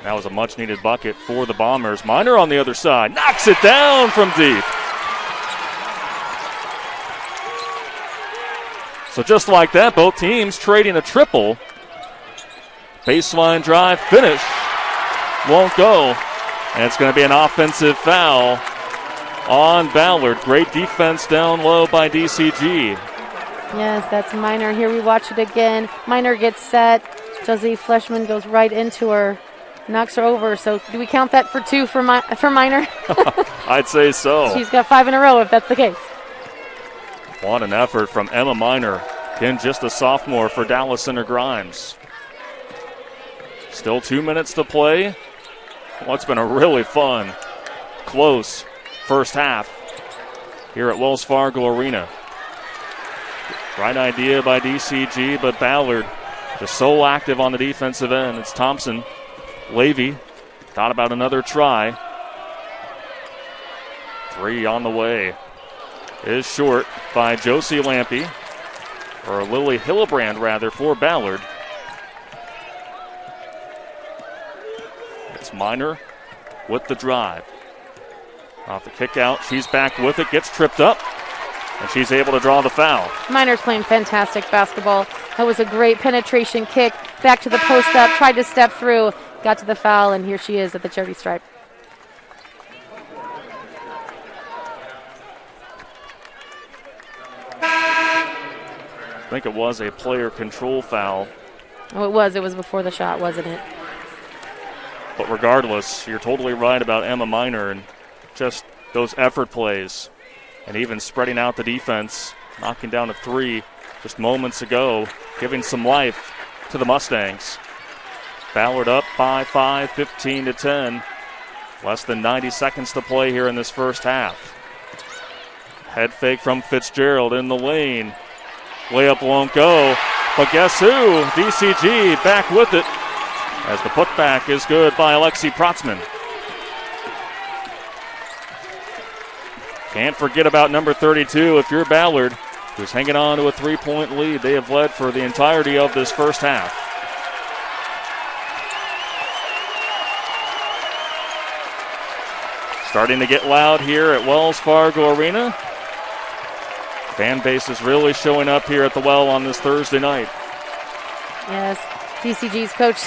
That was a much-needed bucket for the Bombers. Miner on the other side. Knocks it down from deep. So just like that, both teams trading a triple. Baseline drive, finish. Won't go. And it's going to be an offensive foul on Ballard. Great defense down low by DCG. Yes, that's Miner. Here we watch it again. Miner gets set. Josie Fleshman goes right into her. knocks her over. So do we count that for 2 for Miner? I'd say so. She's got 5 in a row if that's the case. What an effort from Emma Miner. Again, just a sophomore for Dallas Center Grimes. Still 2 minutes to play. Well, it's been a really fun, close first half here at Wells Fargo Arena. Right idea by DCG, but Ballard just so active on the defensive end. It's Thompson. Levy thought about another try. 3 on the way. Is short by Josie Lampy, or Lily Hillebrand rather, for Ballard. It's Miner with the drive. Off the kick out, she's back with it, gets tripped up, and she's able to draw the foul. Miner's playing fantastic basketball. That was a great penetration kick, back to the post up, tried to step through, got to the foul, and here she is at the charity stripe. I think it was a player control foul. Oh, it was. It was before the shot, wasn't it? But regardless, you're totally right about Emma Miner and just those effort plays and even spreading out the defense, knocking down a 3 just moments ago, giving some life to the Mustangs. Ballard up by 5, 15-10. Less than 90 seconds to play here in this first half. Head fake from Fitzgerald in the lane. Layup won't go, but guess who? DCG back with it as the putback is good by Alexi Protzman. Can't forget about number 32 if you're Ballard, who's hanging on to a 3-point lead. They have led for the entirety of this first half. Starting to get loud here at Wells Fargo Arena. Fan base is really showing up here at the Well on this Thursday night. Yes, DCG's coach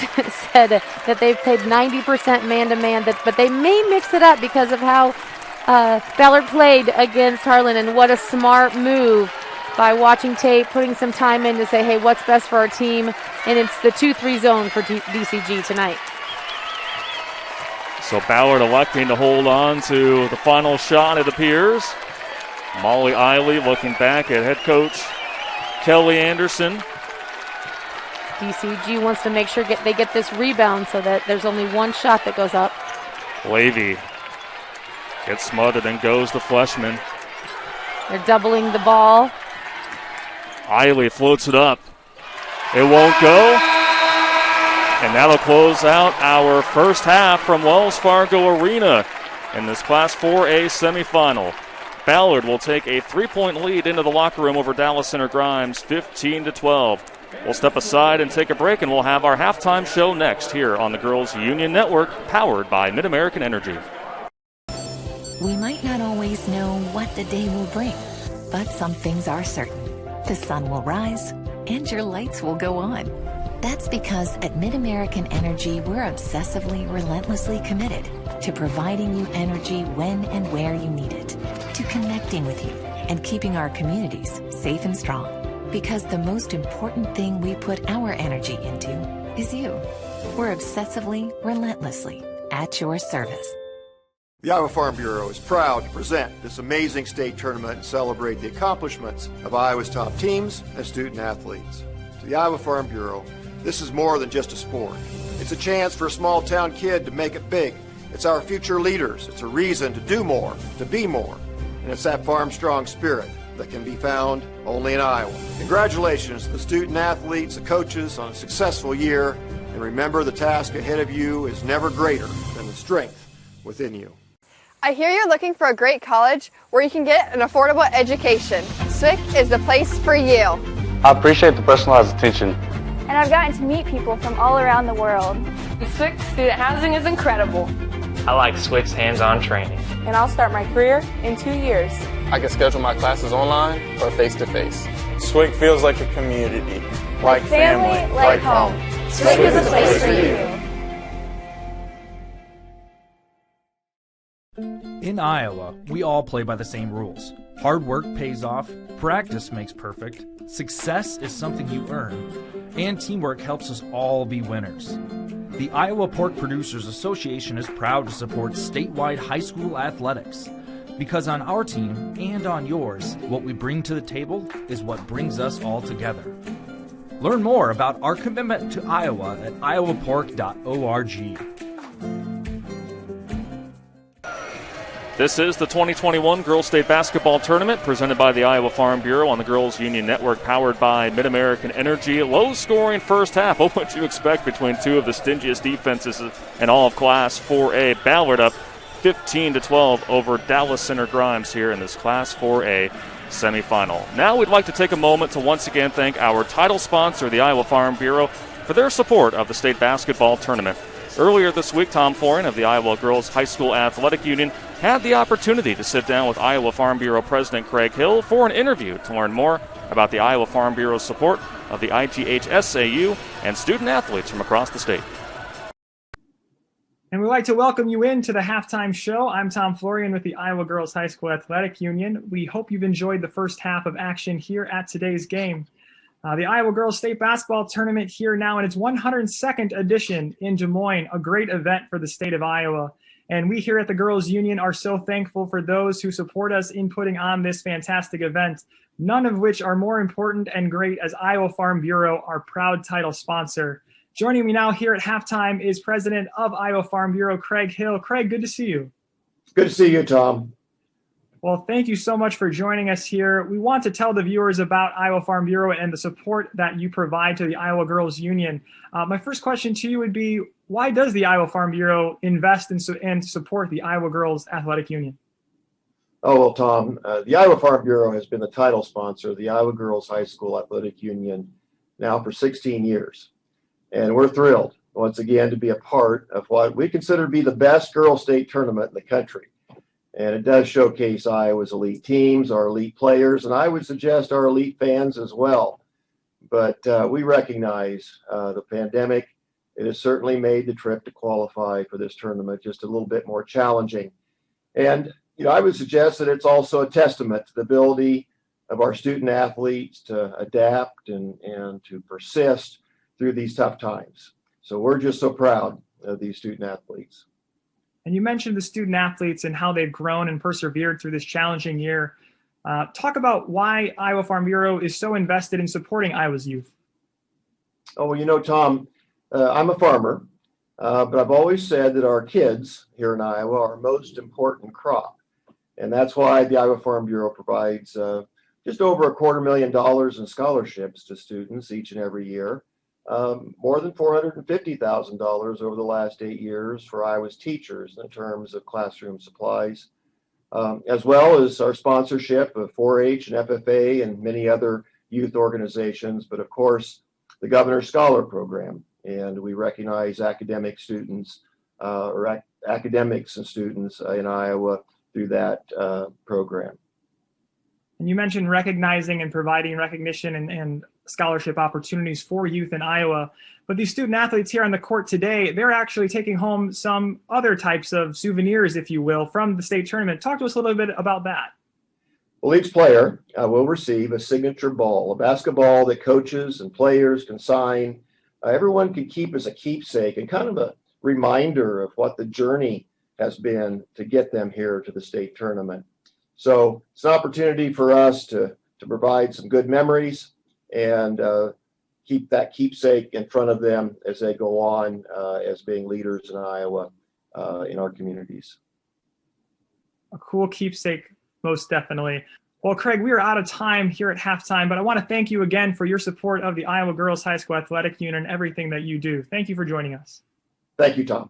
said that they've played 90% man-to-man, but they may mix it up because of how Ballard played against Harlan, and what a smart move by watching tape, putting some time in to say, hey, what's best for our team? And it's the 2-3 zone for DCG tonight. So Ballard electing to hold on to the final shot, it appears. Molly Eiley looking back at head coach Kelly Anderson. DCG wants to make sure they get this rebound so that there's only one shot that goes up. Levy gets smothered and goes to Fleshman. They're doubling the ball. Eiley floats it up. It won't go. And that'll close out our first half from Wells Fargo Arena in this Class 4A semifinal. Ballard will take a 3-point lead into the locker room over Dallas Center Grimes, 15-12. We'll step aside and take a break, and we'll have our halftime show next here on the Girls Union Network, powered by Mid-American Energy. We might not always know what the day will bring, but some things are certain. The sun will rise, and your lights will go on. That's because at Mid-American Energy, we're obsessively, relentlessly committed to providing you energy when and where you need it, to connecting with you and keeping our communities safe and strong. Because the most important thing we put our energy into is you. We're obsessively, relentlessly at your service. The Iowa Farm Bureau is proud to present this amazing state tournament and celebrate the accomplishments of Iowa's top teams and student athletes. To the Iowa Farm Bureau, this is more than just a sport. It's a chance for a small town kid to make it big. It's our future leaders. It's a reason to do more, to be more. And it's that farm strong spirit that can be found only in Iowa. Congratulations to the student athletes, the coaches on a successful year. And remember, the task ahead of you is never greater than the strength within you. I hear you're looking for a great college where you can get an affordable education. SWIC is the place for you. I appreciate the personalized attention. And I've gotten to meet people from all around the world. The SWIC student housing is incredible. I like SWIC's hands-on training. And I'll start my career in 2 years. I can schedule my classes online or face-to-face. SWIC feels like a community, like family, like home. SWIC is a place for you. In Iowa, we all play by the same rules. Hard work pays off, practice makes perfect, success is something you earn, and teamwork helps us all be winners. The Iowa Pork Producers Association is proud to support statewide high school athletics. Because on our team and on yours, what we bring to the table is what brings us all together. Learn more about our commitment to Iowa at iowapork.org. This is the 2021 Girls State Basketball Tournament presented by the Iowa Farm Bureau on the Girls Union Network, powered by Mid-American Energy. Low-scoring first half. What would you expect between two of the stingiest defenses in all of Class 4A? Ballard up 15-12 over Dallas Center Grimes here in this Class 4A semifinal. Now we'd like to take a moment to once again thank our title sponsor, the Iowa Farm Bureau, for their support of the state basketball tournament. Earlier this week, Tom Florian of the Iowa Girls High School Athletic Union had the opportunity to sit down with Iowa Farm Bureau President Craig Hill for an interview to learn more about the Iowa Farm Bureau's support of the IGHSAU and student athletes from across the state. And we'd like to welcome you into the halftime show. I'm Tom Florian with the Iowa Girls High School Athletic Union. We hope you've enjoyed the first half of action here at today's game. The Iowa Girls State Basketball Tournament here now in its 102nd edition in Des Moines, a great event for the state of Iowa. And we here at the Girls Union are so thankful for those who support us in putting on this fantastic event, none of which are more important and great as Iowa Farm Bureau, our proud title sponsor. Joining me now here at halftime is President of Iowa Farm Bureau, Craig Hill. Craig, good to see you. Good to see you, Tom. Well, thank you so much for joining us here. We want to tell the viewers about Iowa Farm Bureau and the support that you provide to the Iowa Girls Union. My first question to you would be, why does the Iowa Farm Bureau invest and support the Iowa Girls Athletic Union? Oh, well, Tom, the Iowa Farm Bureau has been the title sponsor of the Iowa Girls High School Athletic Union now for 16 years. And we're thrilled, once again, to be a part of what we consider to be the best girls' state tournament in the country. And it does showcase Iowa's elite teams, our elite players, and I would suggest our elite fans as well. But we recognize the pandemic. It has certainly made the trip to qualify for this tournament just a little bit more challenging. And, I would suggest that it's also a testament to the ability of our student athletes to adapt and to persist through these tough times. So we're just so proud of these student athletes. And you mentioned the student athletes and how they've grown and persevered through this challenging year. Talk about why Iowa Farm Bureau is so invested in supporting Iowa's youth. Oh, well, Tom, I'm a farmer, but I've always said that our kids here in Iowa are our most important crop. And that's why the Iowa Farm Bureau provides just over $250,000 in scholarships to students each and every year. More than $450,000 over the last 8 years for Iowa's teachers in terms of classroom supplies, as well as our sponsorship of 4-H and FFA and many other youth organizations, but of course, the Governor's Scholar Program. And we recognize academic students academics and students in Iowa through that program. And you mentioned recognizing and providing recognition and scholarship opportunities for youth in Iowa. But these student athletes here on the court today, they're actually taking home some other types of souvenirs, if you will, from the state tournament. Talk to us a little bit about that. Well, each player will receive a signature ball, a basketball that coaches and players can sign. Everyone can keep as a keepsake and kind of a reminder of what the journey has been to get them here to the state tournament. So it's an opportunity for us to provide some good memories and keep that keepsake in front of them as they go on as being leaders in Iowa in our communities. A cool keepsake, most definitely. Well, Craig, we are out of time here at halftime, but I want to thank you again for your support of the Iowa Girls High School Athletic Union and everything that you do. Thank you for joining us. Thank you, Tom.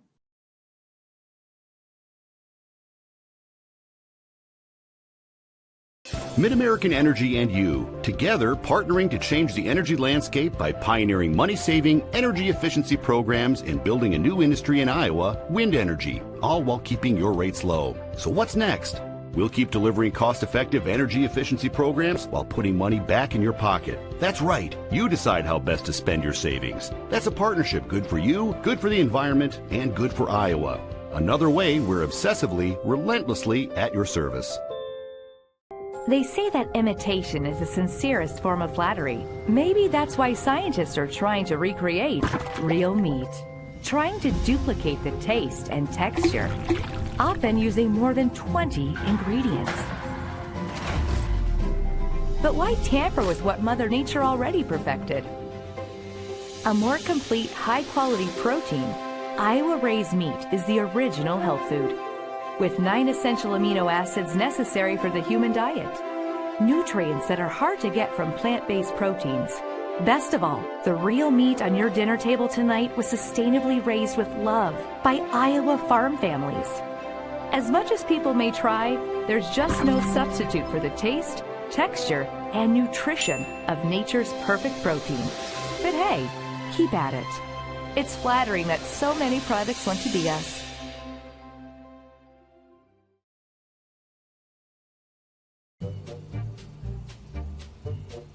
Mid-American Energy and you, together partnering to change the energy landscape by pioneering money-saving, energy efficiency programs and building a new industry in Iowa, wind energy, all while keeping your rates low. So what's next? We'll keep delivering cost-effective energy efficiency programs while putting money back in your pocket. That's right. You decide how best to spend your savings. That's a partnership good for you, good for the environment, and good for Iowa. Another way we're obsessively, relentlessly at your service. They say that imitation is the sincerest form of flattery. Maybe that's why scientists are trying to recreate real meat. trying to duplicate the taste and texture, often using more than 20 ingredients. But why tamper with what Mother Nature already perfected? A more complete, high-quality protein, Iowa Raised Meat is the original health food, with 9 essential amino acids necessary for the human diet, nutrients that are hard to get from plant-based proteins. Best of all, the real meat on your dinner table tonight was sustainably raised with love by Iowa farm families. As much as people may try, there's just no substitute for the taste, texture, and nutrition of nature's perfect protein. But hey, keep at it. It's flattering that so many products want to be us.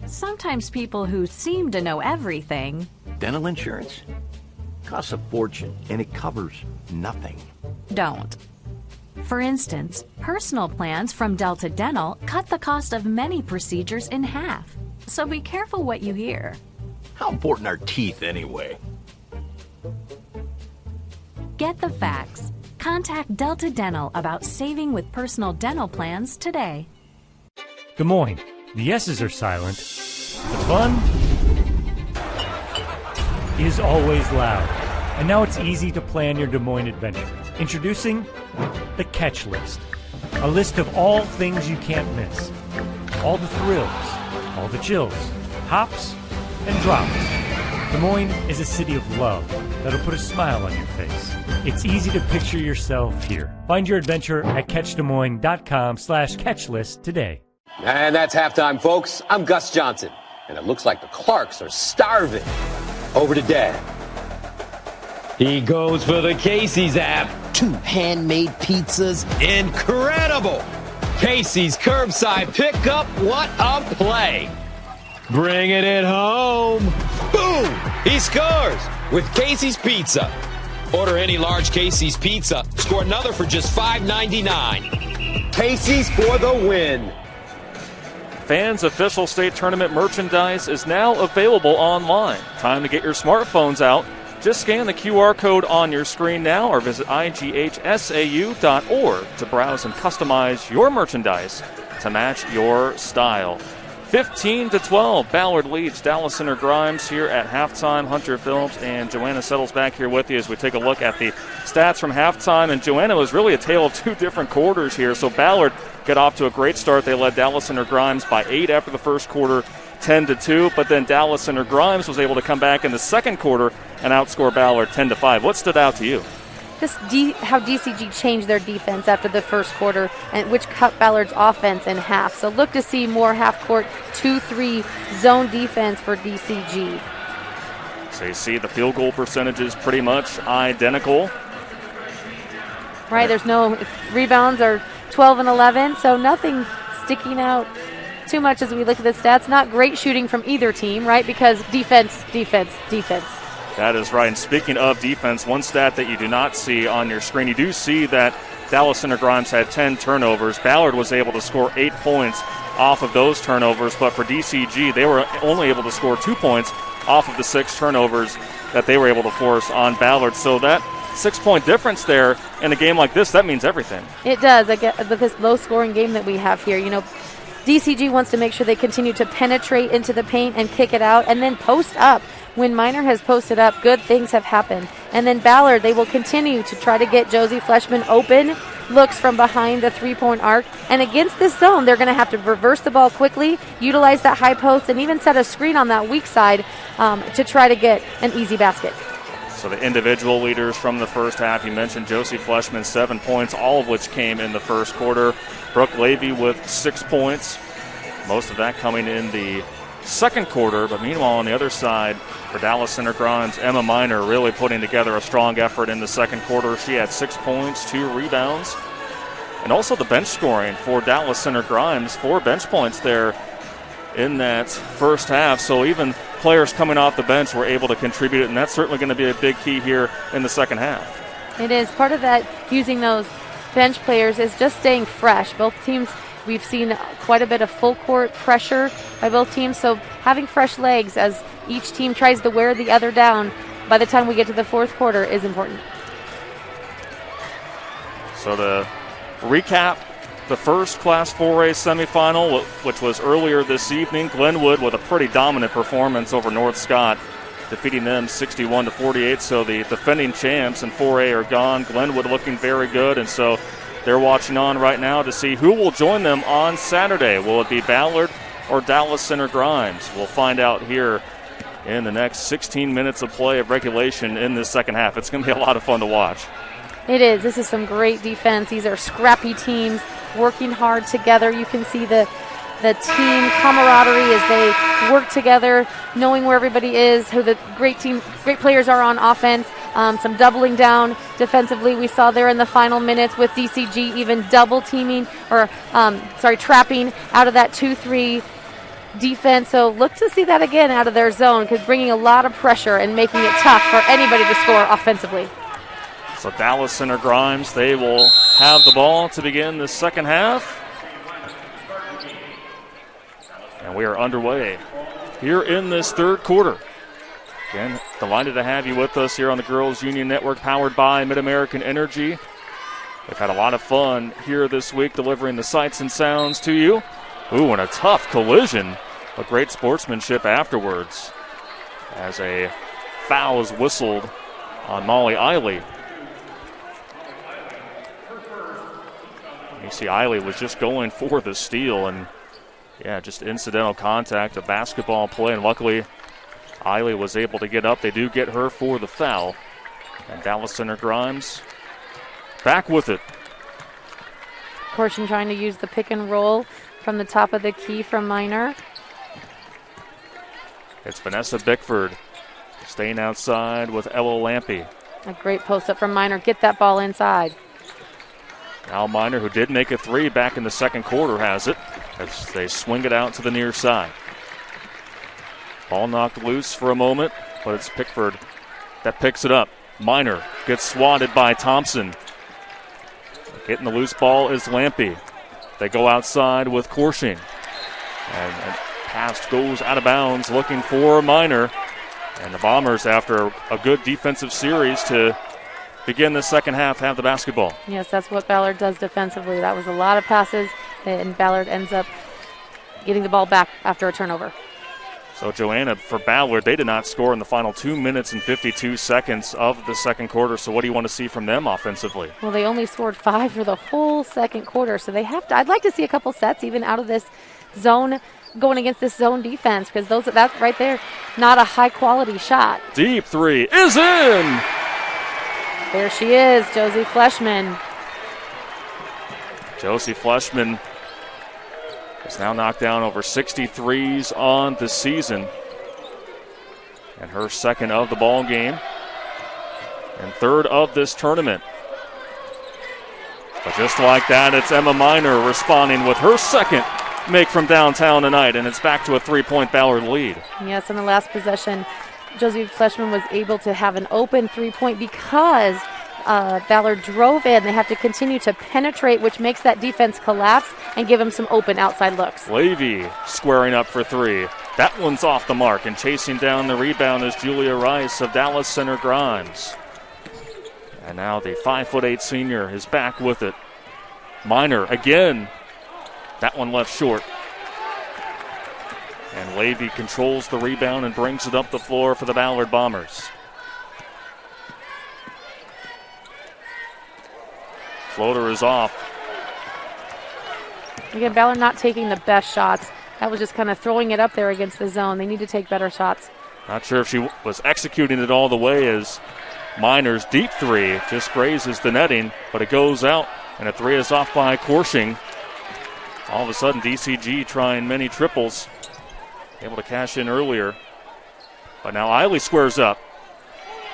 Sometimes people who seem to know everything Dental insurance costs a fortune and it covers nothing. don't. For instance, personal plans from Delta Dental cut the cost of many procedures in half. So be careful what you hear. How important are teeth anyway? Get the facts. Contact Delta Dental about saving with personal dental plans today. Des Moines, the S's are silent. The fun is always loud. And now it's easy to plan your Des Moines adventure. Introducing the Catch List. A list of all things you can't miss. All the thrills, all the chills, hops and drops. Des Moines is a city of love that'll put a smile on your face. It's easy to picture yourself here. Find your adventure at catchdesmoines.com/catchlist today. And that's halftime, folks. I'm Gus Johnson, and it looks like the Clarks are starving. Over to Dad. He goes for the Casey's app. 2 handmade pizzas. Incredible! Casey's curbside pickup. What a play! Bringing it home. Boom! He scores with Casey's Pizza. Order any large Casey's pizza. Score another for just $5.99. Casey's for the win. Fans' official state tournament merchandise is now available online. Time to get your smartphones out. Just scan the QR code on your screen now or visit IGHSAU.org to browse and customize your merchandise to match your style. 15-12, Ballard leads Dallas Center Grimes here at halftime. Hunter Phillips and Joanna Settles back here with you as we take a look at the stats from halftime. And Joanna, was really a tale of 2 different quarters here. So Ballard got off to a great start. They led Dallas Center Grimes by 8 after the first quarter, 10-2. But then Dallas Center Grimes was able to come back in the second quarter and outscore Ballard 10-5. What stood out to you? Just how DCG changed their defense after the first quarter, and which cut Ballard's offense in half. So look to see more half-court 2-3 zone defense for DCG. So you see the field goal percentages pretty much identical. Right, there's no rebounds are 12 and 11, so nothing sticking out too much as we look at the stats. Not great shooting from either team, right? Because defense. That is right. And speaking of defense, one stat that you do not see on your screen, you do see that Dallas Center Grimes had 10 turnovers. Ballard was able to score 8 points off of those turnovers, but for DCG, they were only able to score 2 points off of the 6 turnovers that they were able to force on Ballard. So that 6-point difference there in a game like this, that means everything. It does. With this low-scoring game that we have here, DCG wants to make sure they continue to penetrate into the paint and kick it out and then post up. When Minor has posted up, good things have happened. And then Ballard, they will continue to try to get Josie Fleshman open, looks from behind the 3-point arc. And against this zone, they're going to have to reverse the ball quickly, utilize that high post, and even set a screen on that weak side to try to get an easy basket. So the individual leaders from the first half, you mentioned Josie Fleshman, 7 points, all of which came in the first quarter. Brooke Levy with 6 points, most of that coming in the second quarter. But meanwhile, on the other side, for Dallas Center Grimes, Emma Minor really putting together a strong effort in the second quarter. She had 6 points, 2 rebounds. And also the bench scoring for Dallas Center Grimes, 4 bench points there in that first half. So even players coming off the bench were able to contribute, and that's certainly going to be a big key here in the second half. It is. Part of that, using those bench players, is just staying fresh. Both teams, we've seen quite a bit of full court pressure by both teams, so having fresh legs as each team tries to wear the other down by the time we get to the fourth quarter is important. So to recap the first Class 4A semifinal, which was earlier this evening, Glenwood with a pretty dominant performance over North Scott, defeating them 61-48. So the defending champs in 4A are gone. Glenwood looking very good, and so they're watching on right now to see who will join them on Saturday. Will it be Ballard or Dallas Center Grimes? We'll find out here in the next 16 minutes of play of regulation in this second half. It's going to be a lot of fun to watch. It is. This is some great defense. These are scrappy teams working hard together. You can see the team camaraderie as they work together, knowing where everybody is, who the great players are on offense. Some doubling down defensively. We saw there in the final minutes with DCG even double teaming or trapping out of that 2-3 defense. So look to see that again out of their zone, because bringing a lot of pressure and making it tough for anybody to score offensively. So Dallas Center Grimes, they will have the ball to begin the second half. And we are underway here in this third quarter. Again, delighted to have you with us here on the Girls Union Network, powered by Mid-American Energy. We've had a lot of fun here this week delivering the sights and sounds to you. Ooh, and a tough collision, but great sportsmanship afterwards as a foul is whistled on Molly Eiley. You see Eiley was just going for the steal, and just incidental contact, a basketball play, and luckily Eiley was able to get up. They do get her for the foul. And Dallas Center Grimes back with it. Corson trying to use the pick and roll from the top of the key from Minor. It's Vanessa Bickford staying outside with Ella Lampy. A great post up from Minor. Get that ball inside. Now Minor, who did make a three back in the second quarter, has it as they swing it out to the near side. Ball knocked loose for a moment, but it's Pickford that picks it up. Minor gets swatted by Thompson. Getting the loose ball is Lampy. They go outside with Corshing. And pass goes out of bounds looking for Minor. And the Bombers, after a good defensive series to begin the second half, have the basketball. Yes, that's what Ballard does defensively. That was a lot of passes, and Ballard ends up getting the ball back after a turnover. So Joanna, for Ballard, they did not score in the final 2 minutes and 52 seconds of the second quarter. So what do you want to see from them offensively? Well, they only scored 5 for the whole second quarter. So they have to. I'd like to see a couple sets even out of this zone, going against this zone defense, because that right there, not a high quality shot. Deep three is in. There she is, Josie Fleshman. Josie Fleshman has now knocked down over 60 threes on the season. And her second of the ball game. And third of this tournament. But just like that, it's Emma Minor responding with her second make from downtown tonight. And it's back to a 3-point Ballard lead. Yes, in the last possession, Josie Fleshman was able to have an open 3-point because Ballard drove in. They have to continue to penetrate, which makes that defense collapse and give them some open outside looks. Levy squaring up for three. That one's off the mark, and chasing down the rebound is Julia Rice of Dallas Center Grimes. And now the 5'8" senior is back with it. Minor again. That one left short. And Levy controls the rebound and brings it up the floor for the Ballard Bombers. Floater is off. Again, Ballard not taking the best shots. That was just kind of throwing it up there against the zone. They need to take better shots. Not sure if she was executing it all the way, as Minor's deep three just grazes the netting, but it goes out, and a three is off by Corshing. All of a sudden, DCG trying many triples. Able to cash in earlier. But now Eiley squares up.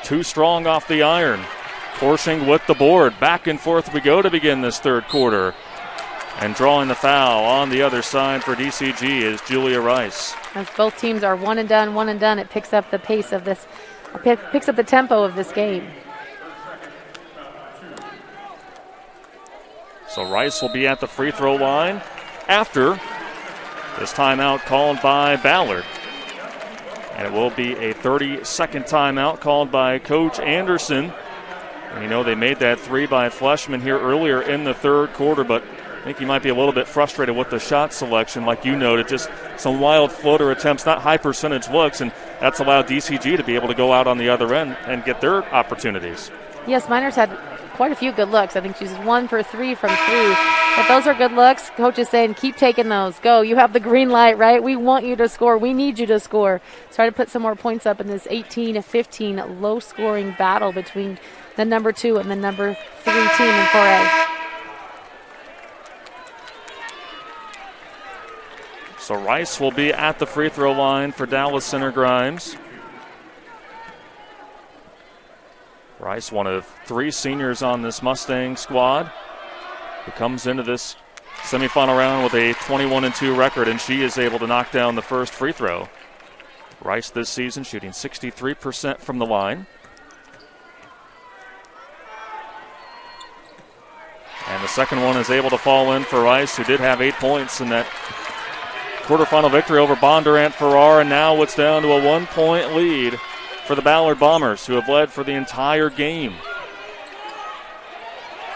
Too strong off the iron. Corshing with the board. Back and forth we go to begin this third quarter. And drawing the foul on the other side for DCG is Julia Rice. As both teams are one and done, it picks up the pace of this, picks up the tempo of this game. So Rice will be at the free throw line after this timeout called by Ballard. And it will be a 30-second timeout called by Coach Anderson. And they made that three by Fleshman here earlier in the third quarter, but I think he might be a little bit frustrated with the shot selection. Like you noted, just some wild floater attempts, not high percentage looks, and that's allowed DCG to be able to go out on the other end and get their opportunities. Yes, Miners had quite a few good looks. I think she's 1 for 3 from 3. But those are good looks. Coach is saying, keep taking those. Go. You have the green light, right? We want you to score. We need you to score. Try to put some more points up in this 18-15 low-scoring battle between the number 2 and the number 3 team in 4A. So Rice will be at the free throw line for Dallas Center Grimes. Rice, one of 3 seniors on this Mustang squad, who comes into this semifinal round with a 21-2 record, and she is able to knock down the first free throw. Rice this season shooting 63% from the line. And the second one is able to fall in for Rice, who did have 8 points in that quarterfinal victory over Bondurant Farrar, and now it's down to a 1-point lead for the Ballard Bombers, who have led for the entire game.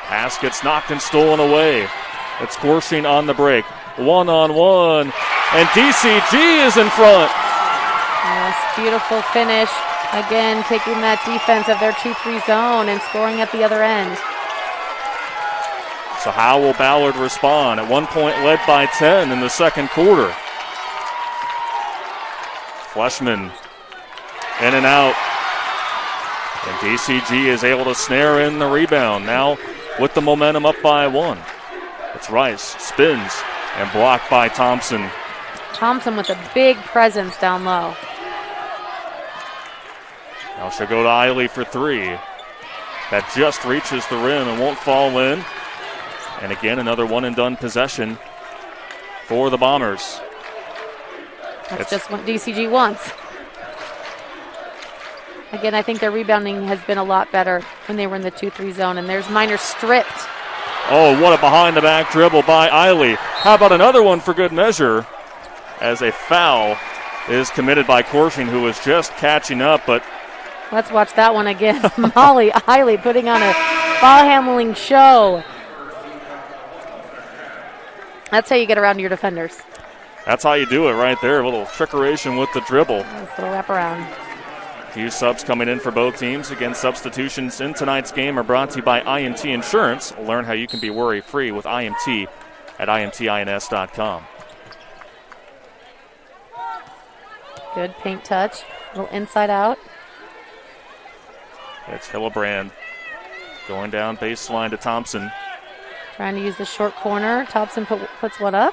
Pass gets knocked and stolen away. It's Gorshing on the break. 1-on-1, and DCG is in front. Yes, beautiful finish. Again, taking that defense of their 2-3 zone and scoring at the other end. So how will Ballard respond? At 1 point led by 10 in the second quarter. Fleshman in and out. And DCG is able to snare in the rebound. Now with the momentum up by 1. It's Rice, spins, and blocked by Thompson. Thompson with a big presence down low. Now she'll go to Eiley for 3. That just reaches the rim and won't fall in. And again, another one-and-done possession for the Bombers. That's just what DCG wants. Again, I think their rebounding has been a lot better when they were in the 2-3 zone. And there's Minor stripped. Oh, what a behind-the-back dribble by Eiley. How about another one for good measure, as a foul is committed by Corshing, who was just catching up. But let's watch that one again. Molly Eiley putting on a ball handling show. That's how you get around your defenders. That's how you do it right there. A little trickeration with the dribble. Nice little wraparound. A few subs coming in for both teams. Again, substitutions in tonight's game are brought to you by IMT Insurance. Learn how you can be worry-free with IMT at IMTINS.com. Good paint touch. A little inside out. It's Hillebrand going down baseline to Thompson. Trying to use the short corner. Thompson puts one up.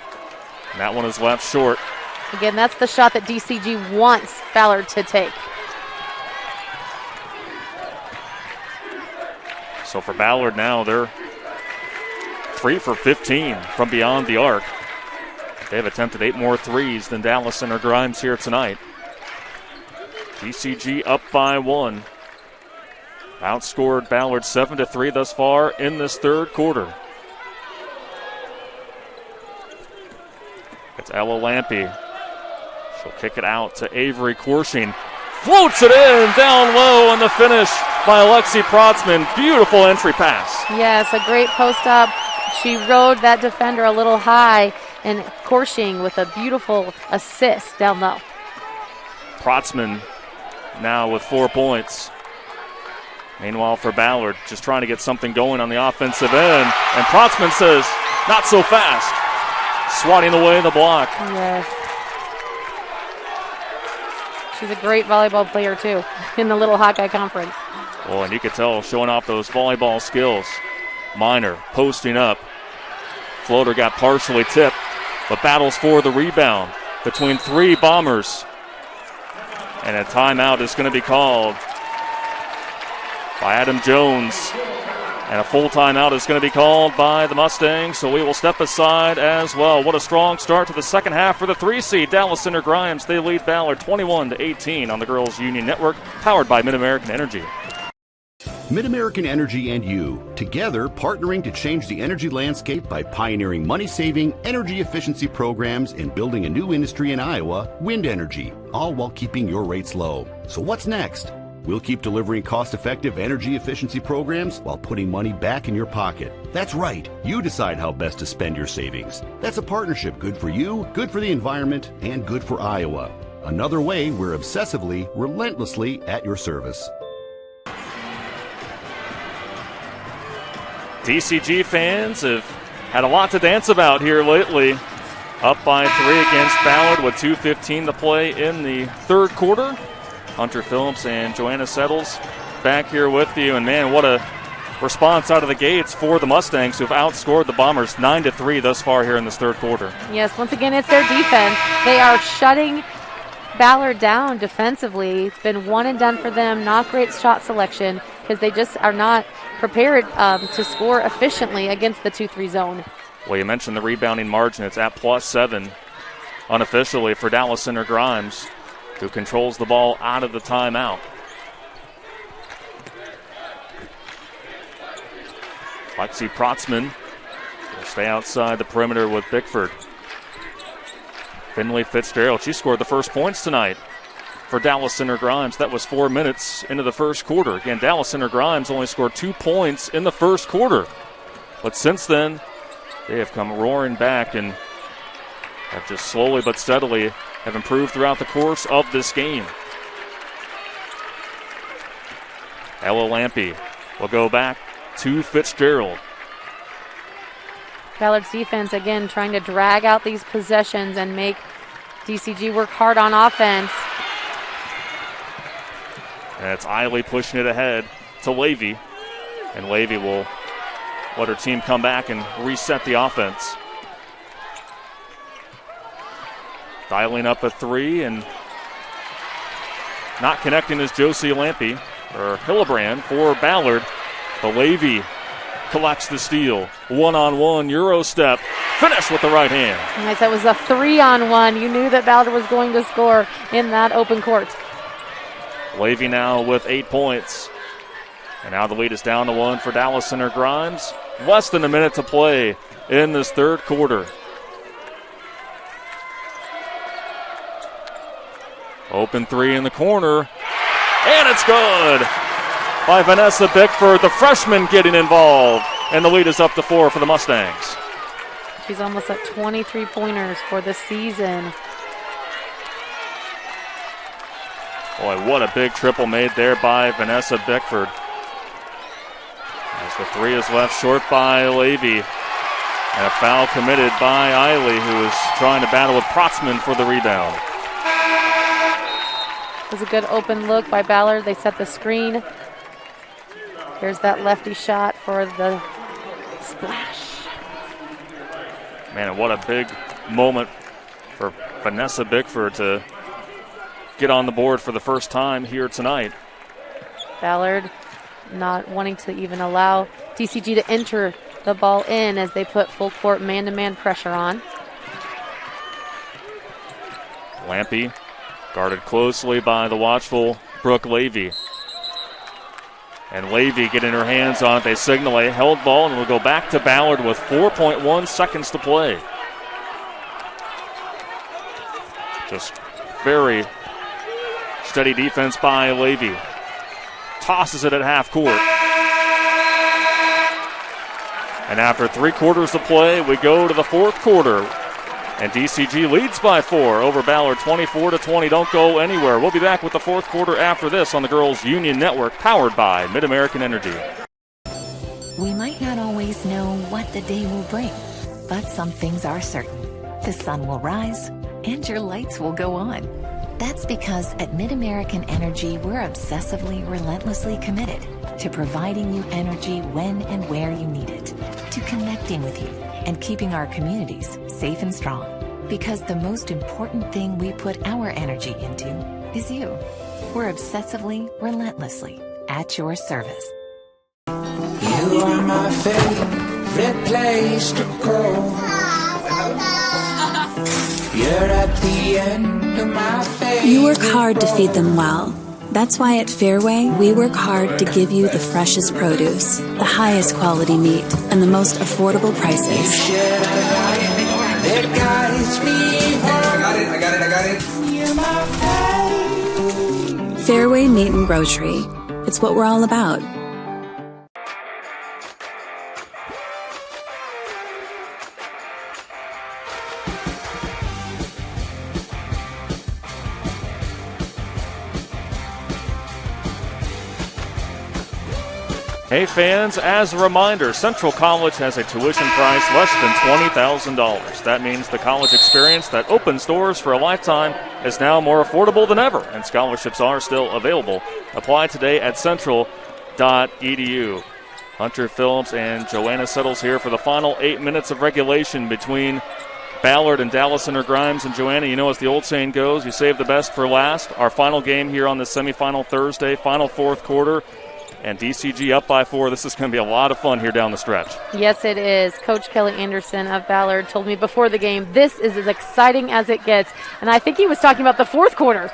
And that one is left short. Again, that's the shot that DCG wants Ballard to take. So for Ballard now, they're 3 for 15 from beyond the arc. They've attempted 8 more threes than Dallas Center Grimes here tonight. DCG up by 1. Outscored Ballard 7-3 thus far in this third quarter. It's Ella Lampe. She'll kick it out to Avery Corshing. Floats it in down low, and the finish by Alexi Protzman. Beautiful entry pass. Yes, a great post up. She rode that defender a little high, and Corshing with a beautiful assist down low. Protzman now with 4 points. Meanwhile for Ballard, just trying to get something going on the offensive end. And Protzman says, not so fast. Swatting away the block. Yes. She's a great volleyball player, too, in the Little Hawkeye Conference. Well, and you could tell showing off those volleyball skills. Minor posting up. Floater got partially tipped, but battles for the rebound between 3 Bombers. And a timeout is going to be called by Adam Jones. And a full timeout is going to be called by the Mustangs, so we will step aside as well. What a strong start to the second half for the 3 seed Dallas Center Grimes. They lead Ballard 21-18 on the Girls Union Network, powered by Mid-American Energy. Mid-American Energy and you, together partnering to change the energy landscape by pioneering money-saving, energy efficiency programs and building a new industry in Iowa, wind energy, all while keeping your rates low. So what's next? We'll keep delivering cost-effective energy efficiency programs while putting money back in your pocket. That's right. You decide how best to spend your savings. That's a partnership good for you, good for the environment, and good for Iowa. Another way we're obsessively, relentlessly at your service. DCG fans have had a lot to dance about here lately. Up by 3 against Ballard with 2:15 to play in the third quarter. Hunter Phillips and Joanna Settles back here with you. And man, what a response out of the gates for the Mustangs, who've outscored the Bombers 9-3 thus far here in this third quarter. Yes, once again, it's their defense. They are shutting Ballard down defensively. It's been one and done for them. Not great shot selection because they just are not prepared to score efficiently against the 2-3 zone. Well, you mentioned the rebounding margin. It's at +7 unofficially for Dallas Center Grimes, who controls the ball out of the timeout. Lexi Protzman will stay outside the perimeter with Bickford. Finley Fitzgerald, she scored the first points tonight for Dallas Center Grimes. That was 4 minutes into the first quarter. Again, Dallas Center Grimes only scored 2 points in the first quarter. But since then, they have come roaring back and have just slowly but steadily have improved throughout the course of this game. Ella Lampe will go back to Fitzgerald. Ballard's defense, again, trying to drag out these possessions and make DCG work hard on offense. And it's Eiley pushing it ahead to Levy. And Levy will let her team come back and reset the offense. Dialing up a 3 and not connecting is Josie Lampe, or Hillebrand for Ballard. But Levy collects the steal. One-on-one Euro step. Finish with the right hand. Nice. That was a 3-on-1. You knew that Ballard was going to score in that open court. Levy now with 8 points. And now the lead is down to 1 for Dallas Center Grimes. Less than a minute to play in this third quarter. Open 3 in the corner. And it's good by Vanessa Bickford, the freshman, getting involved. And the lead is up to 4 for the Mustangs. She's almost at 23 pointers for the season. Boy, what a big triple made there by Vanessa Bickford. As the 3 is left short by Levy. And a foul committed by Eiley, who is trying to battle with Protzman for the rebound. It was a good open look by Ballard. They set the screen. Here's that lefty shot for the splash. Man, and what a big moment for Vanessa Bickford to get on the board for the first time here tonight. Ballard not wanting to even allow DCG to enter the ball in as they put full court man-to-man pressure on. Lampe guarded closely by the watchful Brooke Levy. And Levy getting her hands on it. They signal a held ball and will go back to Ballard with 4.1 seconds to play. Just very steady defense by Levy. Tosses it at half court. And after 3 quarters to play, we go to the fourth quarter. And DCG leads by 4 over Ballard, 24-20. Don't go anywhere. We'll be back with the fourth quarter after this on the Girls Union Network, powered by Mid-American Energy. We might not always know what the day will bring, but some things are certain. The sun will rise and your lights will go on. That's because at Mid-American Energy, we're obsessively, relentlessly committed to providing you energy when and where you need it, to connecting with you and keeping our communities safe and strong. Because the most important thing we put our energy into is you. We're obsessively, relentlessly at your service. You are my favorite place to go. You're at the end of my favorite. You work hard to feed them well, That's why at Fairway, we work hard to give you the freshest produce, the highest quality meat, and the most affordable prices. I got it. Fairway Meat and Grocery. It's what we're all about. Hey fans, as a reminder, Central College has a tuition price less than $20,000. That means the college experience that opens doors for a lifetime is now more affordable than ever, and scholarships are still available. Apply today at central.edu. Hunter Phillips and Joanna Settles here for the final 8 minutes of regulation between Ballard and Dallas Center Grimes. And Joanna, you know, as the old saying goes, you save the best for last. Our final game here on the semifinal Thursday, final fourth quarter. And DCG up by 4. This is going to be a lot of fun here down the stretch. Yes, it is. Coach Kelly Anderson of Ballard told me before the game, this is as exciting as it gets. And I think he was talking about the fourth quarter.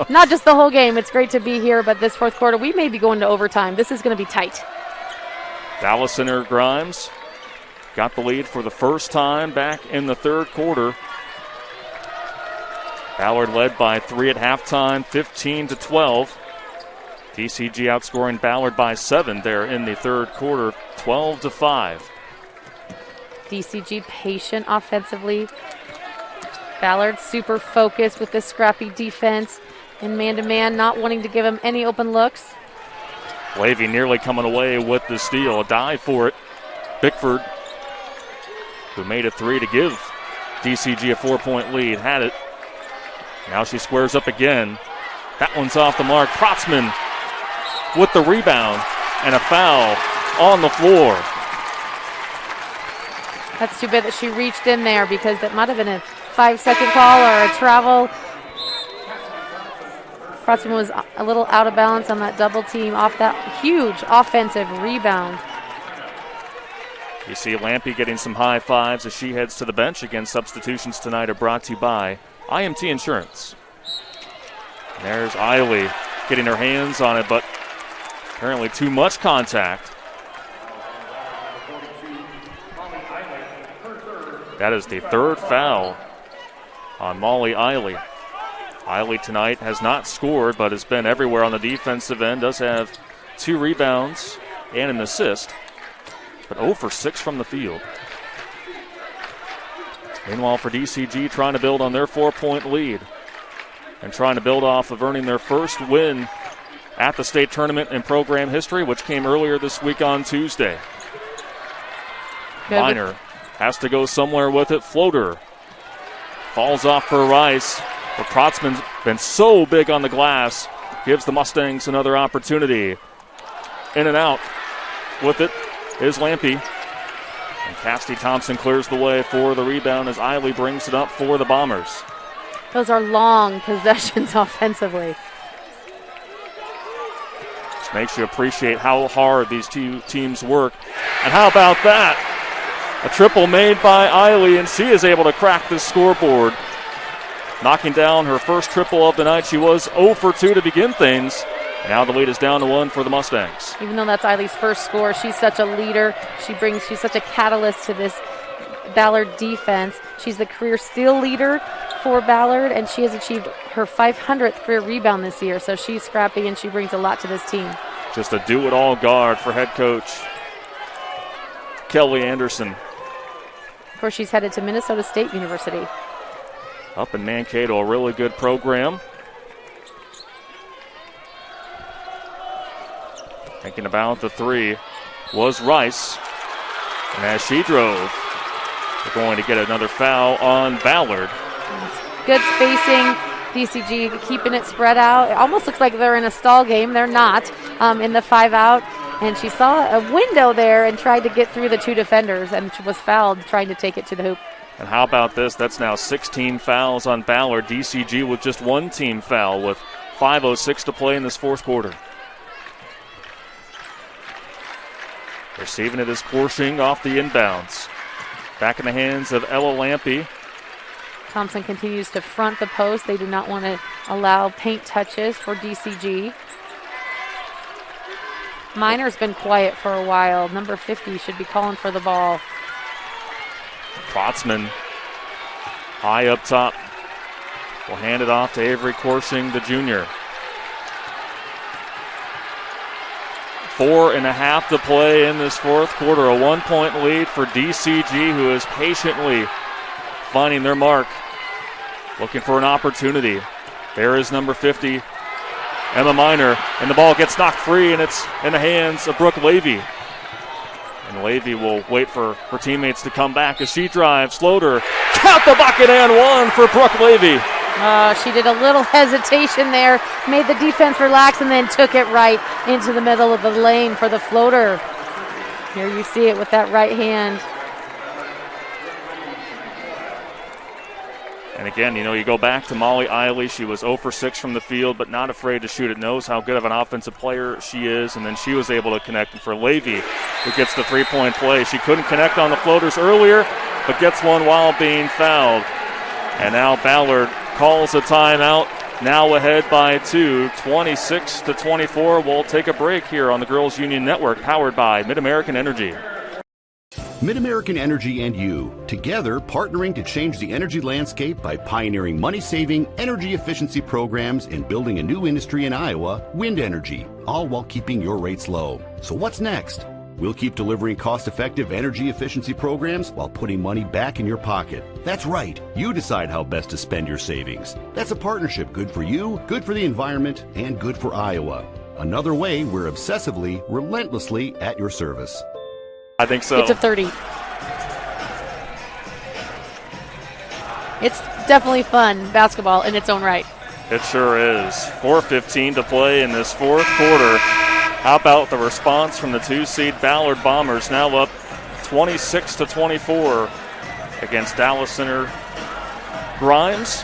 Not just the whole game. It's great to be here, but this fourth quarter, we may be going to overtime. This is going to be tight. Dallas Center Grimes got the lead for the first time back in the third quarter. Ballard led by 3 at halftime, 15-12. DCG outscoring Ballard by 7 there in the third quarter, 12-5. DCG patient offensively. Ballard super focused with this scrappy defense and man-to-man, not wanting to give him any open looks. Levy nearly coming away with the steal. A dive for it. Bickford, who made a 3 to give DCG a 4-point lead, had it. Now she squares up again. That one's off the mark. Protzman with the rebound and a foul on the floor. That's too bad that she reached in there because that might have been a 5-second call or a travel. Protzman was a little out of balance on that double team off that huge offensive rebound. You see Lampy getting some high fives as she heads to the bench. Again, substitutions tonight are brought to you by IMT Insurance. And there's Eiley getting her hands on it, but apparently too much contact. That is the third foul on Molly Eiley. Eiley tonight has not scored, but has been everywhere on the defensive end. Does have 2 rebounds and an assist, but 0 for 6 from the field. Meanwhile, for DCG, trying to build on their 4-point lead and trying to build off of earning their first win at the state tournament in program history, which came earlier this week on Tuesday. Minor has to go somewhere with it. Floater falls off for Rice, but Protzman's been so big on the glass, gives the Mustangs another opportunity. In and out with it is Lampy. And Cassidy Thompson clears the way for the rebound as Eiley brings it up for the Bombers. Those are long possessions offensively. Which makes you appreciate how hard these two teams work. And how about that? A triple made by Eiley, and she is able to crack this scoreboard. Knocking down her first triple of the night. She was 0 for 2 to begin things. And now the lead is down to 1 for the Mustangs. Even though that's Eiley's first score, she's such a leader. She's such a catalyst to this Ballard defense. She's the career steal leader for Ballard, and she has achieved her 500th career rebound this year. So she's scrappy, and she brings a lot to this team. Just a do-it-all guard for head coach Kelly Anderson. Of course, she's headed to Minnesota State University. Up in Mankato, a really good program. Thinking about the 3 was Rice. And as she drove, we're going to get another foul on Ballard. Good spacing. DCG keeping it spread out. It almost looks like they're in a stall game. They're not in the 5-out. And she saw a window there and tried to get through the 2 defenders, and she was fouled trying to take it to the hoop. And how about this? That's now 16 fouls on Ballard. DCG with just 1 team foul with 5:06 to play in this fourth quarter. Receiving it is Korshing off the inbounds. Back in the hands of Ella Lampy. Thompson continues to front the post. They do not want to allow paint touches for DCG. Minor's been quiet for a while. Number 50 should be calling for the ball. Klotzman high up top. Will hand it off to Avery Coursing, the junior. 4.5 to play in this fourth quarter. A 1-point lead for DCG, who is patiently finding their mark, looking for an opportunity. There is number 50, Emma Minor, and the ball gets knocked free, and it's in the hands of Brooke Levy. And Levy will wait for her teammates to come back as she drives. Sloter, count the bucket and one for Brooke Levy. She did a little hesitation there, made the defense relax, and then took it right into the middle of the lane for the floater. Here you see it with that right hand. And again, you go back to Molly Eiley. She was 0 for 6 from the field, but not afraid to shoot it. Knows how good of an offensive player she is, and then she was able to connect. And for Levy, who gets the three-point play, she couldn't connect on the floaters earlier, but gets one while being fouled. And now Ballard calls a timeout. Now ahead by 2, 26 to 24. We'll take a break here on the Girls Union Network, powered by Mid-American Energy. Mid-American Energy and you, together partnering to change the energy landscape by pioneering money-saving, energy efficiency programs and building a new industry in Iowa, wind energy, all while keeping your rates low. So what's next? We'll keep delivering cost-effective energy efficiency programs while putting money back in your pocket. That's right. You decide how best to spend your savings. That's a partnership good for you, good for the environment, and good for Iowa. Another way we're obsessively, relentlessly at your service. I think so. It's a 30. It's definitely fun basketball in its own right. It sure is. 4:15 to play in this fourth quarter. How about the response from the 2-seed Ballard Bombers, now up 26 to 24 against Dallas Center Grimes.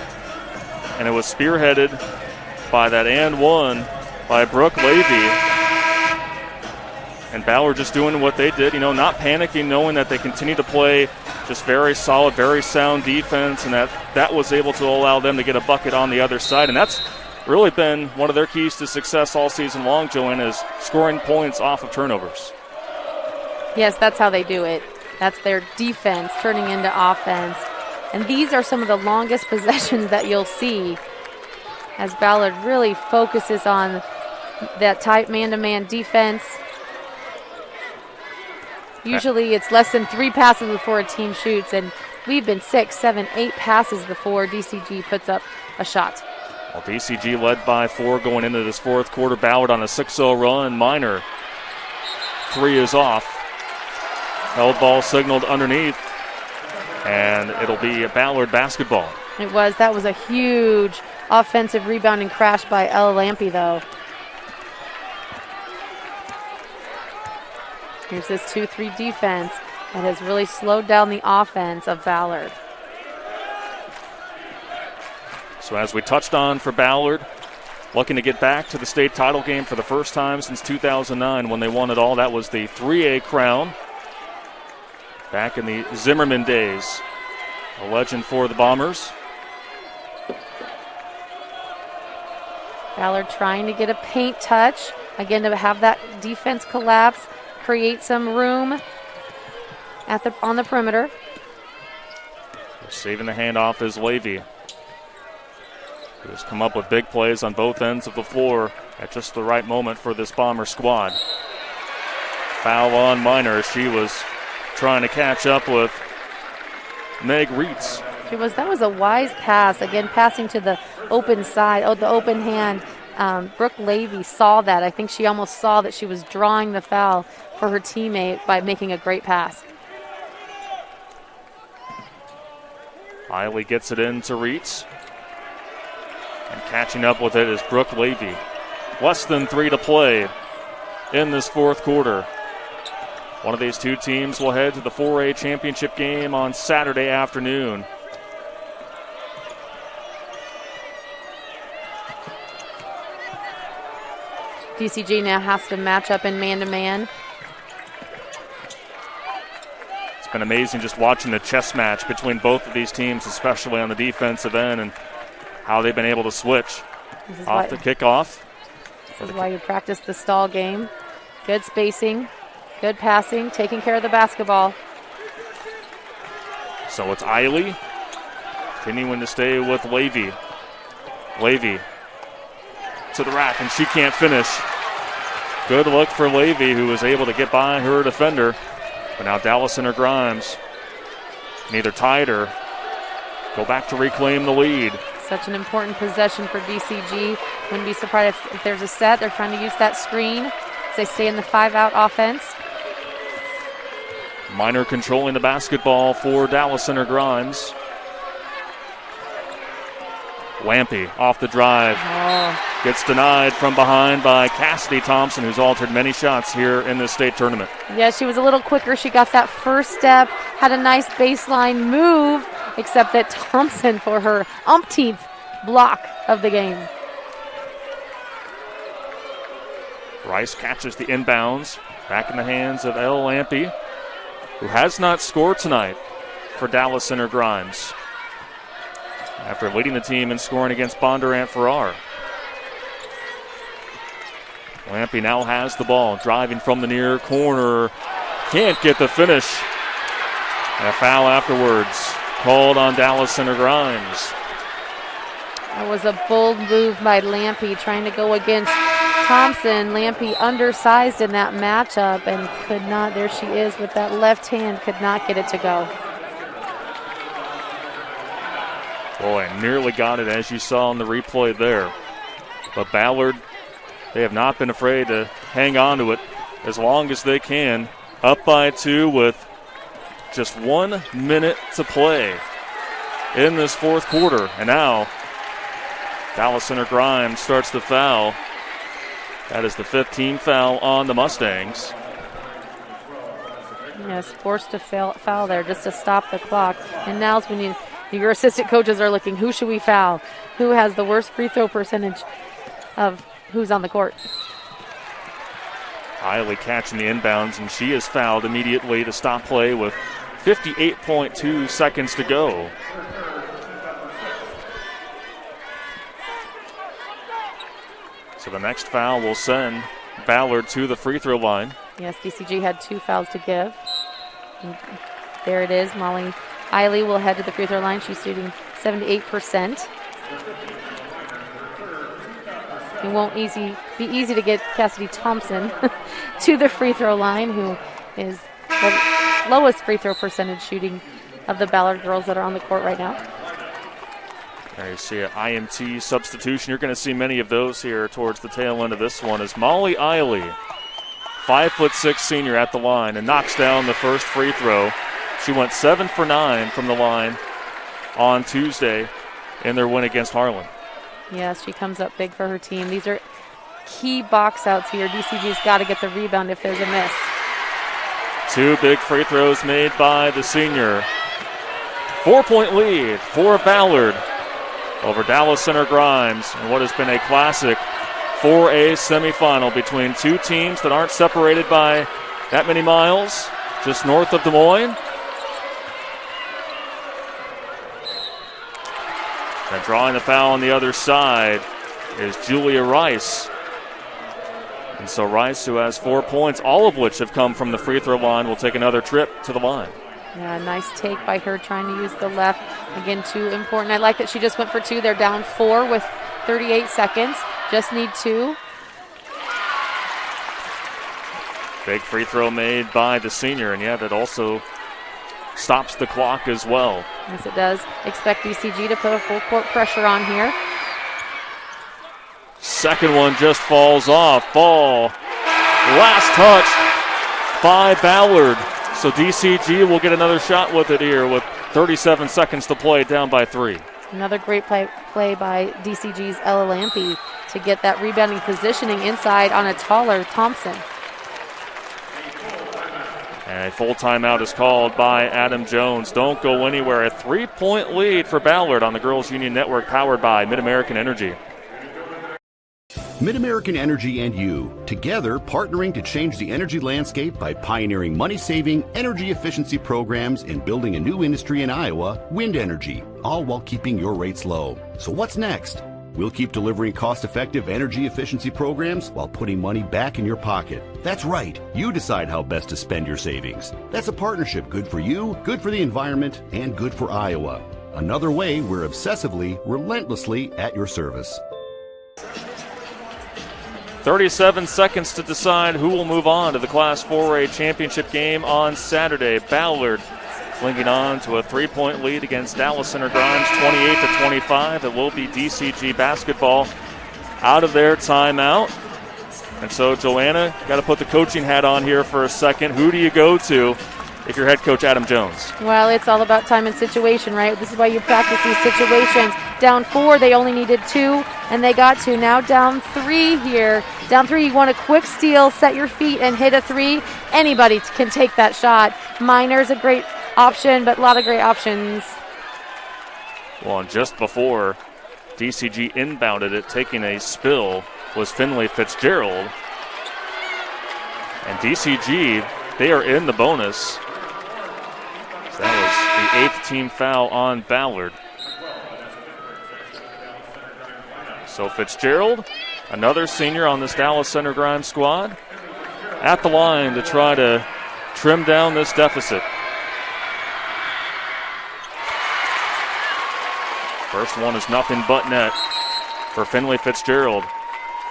And it was spearheaded by that and one by Brooke Levy. And Ballard just doing what they did, not panicking, knowing that they continue to play just very solid, very sound defense, and that was able to allow them to get a bucket on the other side. And that's really been one of their keys to success all season long, Joanna, is scoring points off of turnovers. Yes, that's how they do it. That's their defense turning into offense. And these are some of the longest possessions that you'll see as Ballard really focuses on that tight man-to-man defense. Usually it's less than 3 passes before a team shoots, and we've been 6, 7, 8 passes before DCG puts up a shot. Well, DCG led by 4 going into this fourth quarter. Ballard on a 6-0 run. Minor 3 is off. Held ball signaled underneath, and it'll be a Ballard basketball. That was a huge offensive rebounding crash by Ella Lampe, though. Here's this 2-3 defense that has really slowed down the offense of Ballard. So as we touched on for Ballard, looking to get back to the state title game for the first time since 2009 when they won it all. That was the 3A crown back in the Zimmerman days. A legend for the Bombers. Ballard trying to get a paint touch. Again, to have that defense collapse, create some room on the perimeter. Receiving the handoff is Levy, who has come up with big plays on both ends of the floor at just the right moment for this Bomber squad. Foul on Minor. She was trying to catch up with Meg Reitz. That was a wise pass. Again, passing to the open side, the open hand. Brooke Levy saw that. I think she almost saw that she was drawing the foul for her teammate by making a great pass. Eiley gets it into Reitz. And catching up with it is Brooke Levy. Less than 3 to play in this fourth quarter. One of these two teams will head to the 4A championship game on Saturday afternoon. DCG now has to match up in man-to-man. It's been amazing just watching the chess match between both of these teams, especially on the defensive end, and how they've been able to switch off the kickoff. This is why you practice the stall game. Good spacing, good passing, taking care of the basketball. So it's Eiley continuing to stay with Levy. Levy to the rack, and she can't finish. Good look for Levy, who was able to get by her defender. But now Dallas Center Grimes neither tied or go back to reclaim the lead. Such an important possession for DCG. Wouldn't be surprised if there's a set. They're trying to use that screen as they stay in the 5-out offense. Minor controlling the basketball for Dallas Center Grimes. Lampy off the drive. Gets denied from behind by Cassidy Thompson, who's altered many shots here in this state tournament. Yeah, she was a little quicker. She got that first step, had a nice baseline move, except that Thompson for her umpteenth block of the game. Rice catches the inbounds. Back in the hands of Elle Lampy, who has not scored tonight for Dallas Center Grimes, after leading the team in scoring against Bondurant Farrar. Lampy now has the ball, driving from the near corner. Can't get the finish. And a foul afterwards called on Dallas Center Grimes. That was a bold move by Lampy, trying to go against Thompson. Lampy undersized in that matchup and could not. There she is with that left hand, could not get it to go. Boy, nearly got it, as you saw in the replay there. But Ballard, they have not been afraid to hang on to it as long as they can. Up by 2 with just 1 minute to play in this fourth quarter. And now Dallas Center Grimes starts the foul. That is the 15th foul on the Mustangs. Yes, forced to foul there just to stop the clock. And now's when your assistant coaches are looking, who should we foul? Who has the worst free throw percentage of who's on the court? Eiley catching the inbounds, and she is fouled immediately to stop play with 58.2 seconds to go. So the next foul will send Ballard to the free throw line. Yes, DCG had 2 fouls to give. And there it is. Molly Eiley will head to the free throw line. She's shooting 78%. It won't be easy to get Cassidy Thompson to the free throw line, who is the lowest free throw percentage shooting of the Ballard girls that are on the court right now. There you see an IMT substitution. You're going to see many of those here towards the tail end of this one, as Molly Eiley, 5'6" senior, at the line and knocks down the first free throw. She went 7 for 9 from the line on Tuesday in their win against Harlan. Yes, she comes up big for her team. These are key box outs here. DCG's got to get the rebound if there's a miss. 2 big free throws made by the senior. 4-point lead for Ballard over Dallas Center Grimes, and what has been a classic 4A semifinal between 2 teams that aren't separated by that many miles, just north of Des Moines. And drawing the foul on the other side is Julia Rice. And so Rice, who has 4 points, all of which have come from the free throw line, will take another trip to the line. Yeah, nice take by her, trying to use the left. Again, 2 important. I like that she just went for 2. They're down 4 with 38 seconds. Just need 2. Big free throw made by the senior, and yeah, that also stops the clock as well. Yes, it does. Expect DCG to put a full court pressure on here. Second one just falls off. Ball last touch by Ballard. So DCG will get another shot with it here with 37 seconds to play, down by 3. Another great play by DCG's Ella Lampy to get that rebounding positioning inside on a taller Thompson. And a full timeout is called by Adam Jones. Don't go anywhere. A 3-point lead for Ballard on the Girls Union Network, powered by Mid-American Energy. Mid-American Energy and you, together partnering to change the energy landscape by pioneering money-saving, energy efficiency programs and building a new industry in Iowa, wind energy, all while keeping your rates low. So what's next? We'll keep delivering cost-effective energy efficiency programs while putting money back in your pocket. That's right. You decide how best to spend your savings. That's a partnership good for you, good for the environment, and good for Iowa. Another way we're obsessively, relentlessly at your service. 37 seconds to decide who will move on to the Class 4A championship game on Saturday. Ballard clinging on to a 3-point lead against Dallas Center Grimes, 28-25. It will be DCG basketball out of their timeout. And so, Joanna, got to put the coaching hat on here for a second. Who do you go to if you're head coach Adam Jones? Well, it's all about time and situation, right? This is why you practice these situations. Down 4, they only needed 2, and they got 2. Now down 3 here. Down 3, you want a quick steal, set your feet, and hit a 3. Anybody can take that shot. Minor's a great option, but a lot of great options. Well, and just before DCG inbounded it, taking a spill, was Finley Fitzgerald. And DCG, they are in the bonus. So that was the 8th team foul on Ballard. So Fitzgerald, another senior on this Dallas Center Grimes squad, at the line to try to trim down this deficit. First one is nothing but net for Finley Fitzgerald.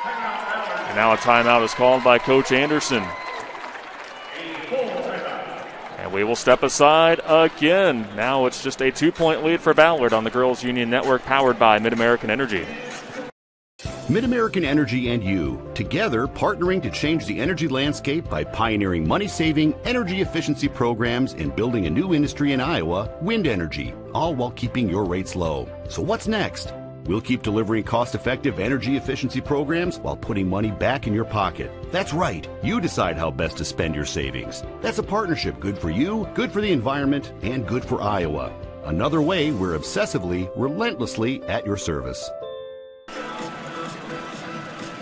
And now a timeout is called by Coach Anderson. And we will step aside again. Now it's just a 2-point lead for Ballard on the Girls Union Network, powered by Mid-American Energy. Mid-American Energy and you, together partnering to change the energy landscape by pioneering money-saving, energy efficiency programs and building a new industry in Iowa, wind energy, all while keeping your rates low. So what's next? We'll keep delivering cost-effective energy efficiency programs while putting money back in your pocket. That's right. You decide how best to spend your savings. That's a partnership good for you, good for the environment, and good for Iowa. Another way we're obsessively, relentlessly at your service.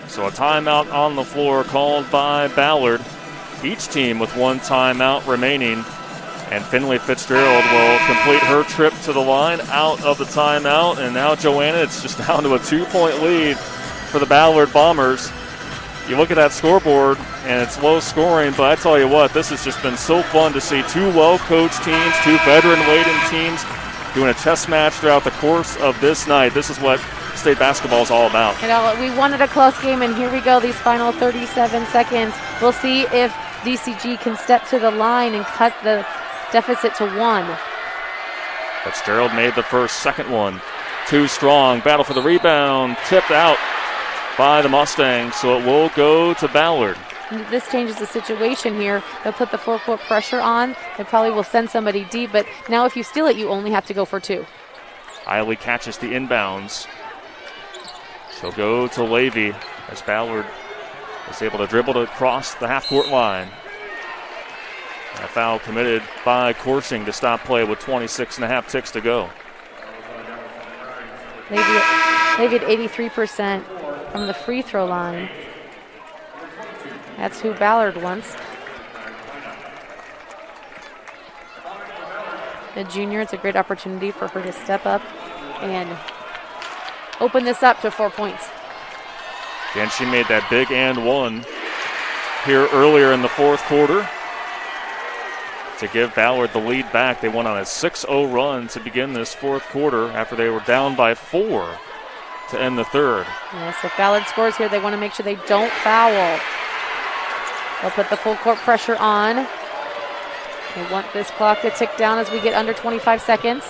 So a timeout on the floor called by Ballard. Each team with one timeout remaining. And Finley Fitzgerald will complete her trip to the line out of the timeout. And now, Joanna, it's just down to a 2-point lead for the Ballard Bombers. You look at that scoreboard, and it's low scoring, but I tell you what, this has just been so fun to see two well-coached teams, two veteran-laden teams doing a chess match throughout the course of this night. This is what state basketball is all about. You know, we wanted a close game, and here we go, these final 37 seconds. We'll see if DCG can step to the line and cut the deficit to 1. Fitzgerald made the first, second one. Too strong. Battle for the rebound. Tipped out by the Mustangs, so it will go to Ballard. This changes the situation here. They'll put the full court pressure on. They probably will send somebody deep, but now if you steal it, you only have to go for 2. Eiley catches the inbounds. She'll go to Levy as Ballard is able to dribble to cross the half-court line. A foul committed by Coursing to stop play with 26.5 ticks to go. Levy at 83% from the free throw line. That's who Ballard wants. A junior, it's a great opportunity for her to step up and open this up to 4 points. Again, she made that big and one here earlier in the fourth quarter to give Ballard the lead back. They went on a 6-0 run to begin this fourth quarter after they were down by 4 to end the third. Yes, if Ballard scores here, they want to make sure they don't foul. They'll put the full court pressure on. They want this clock to tick down as we get under 25 seconds.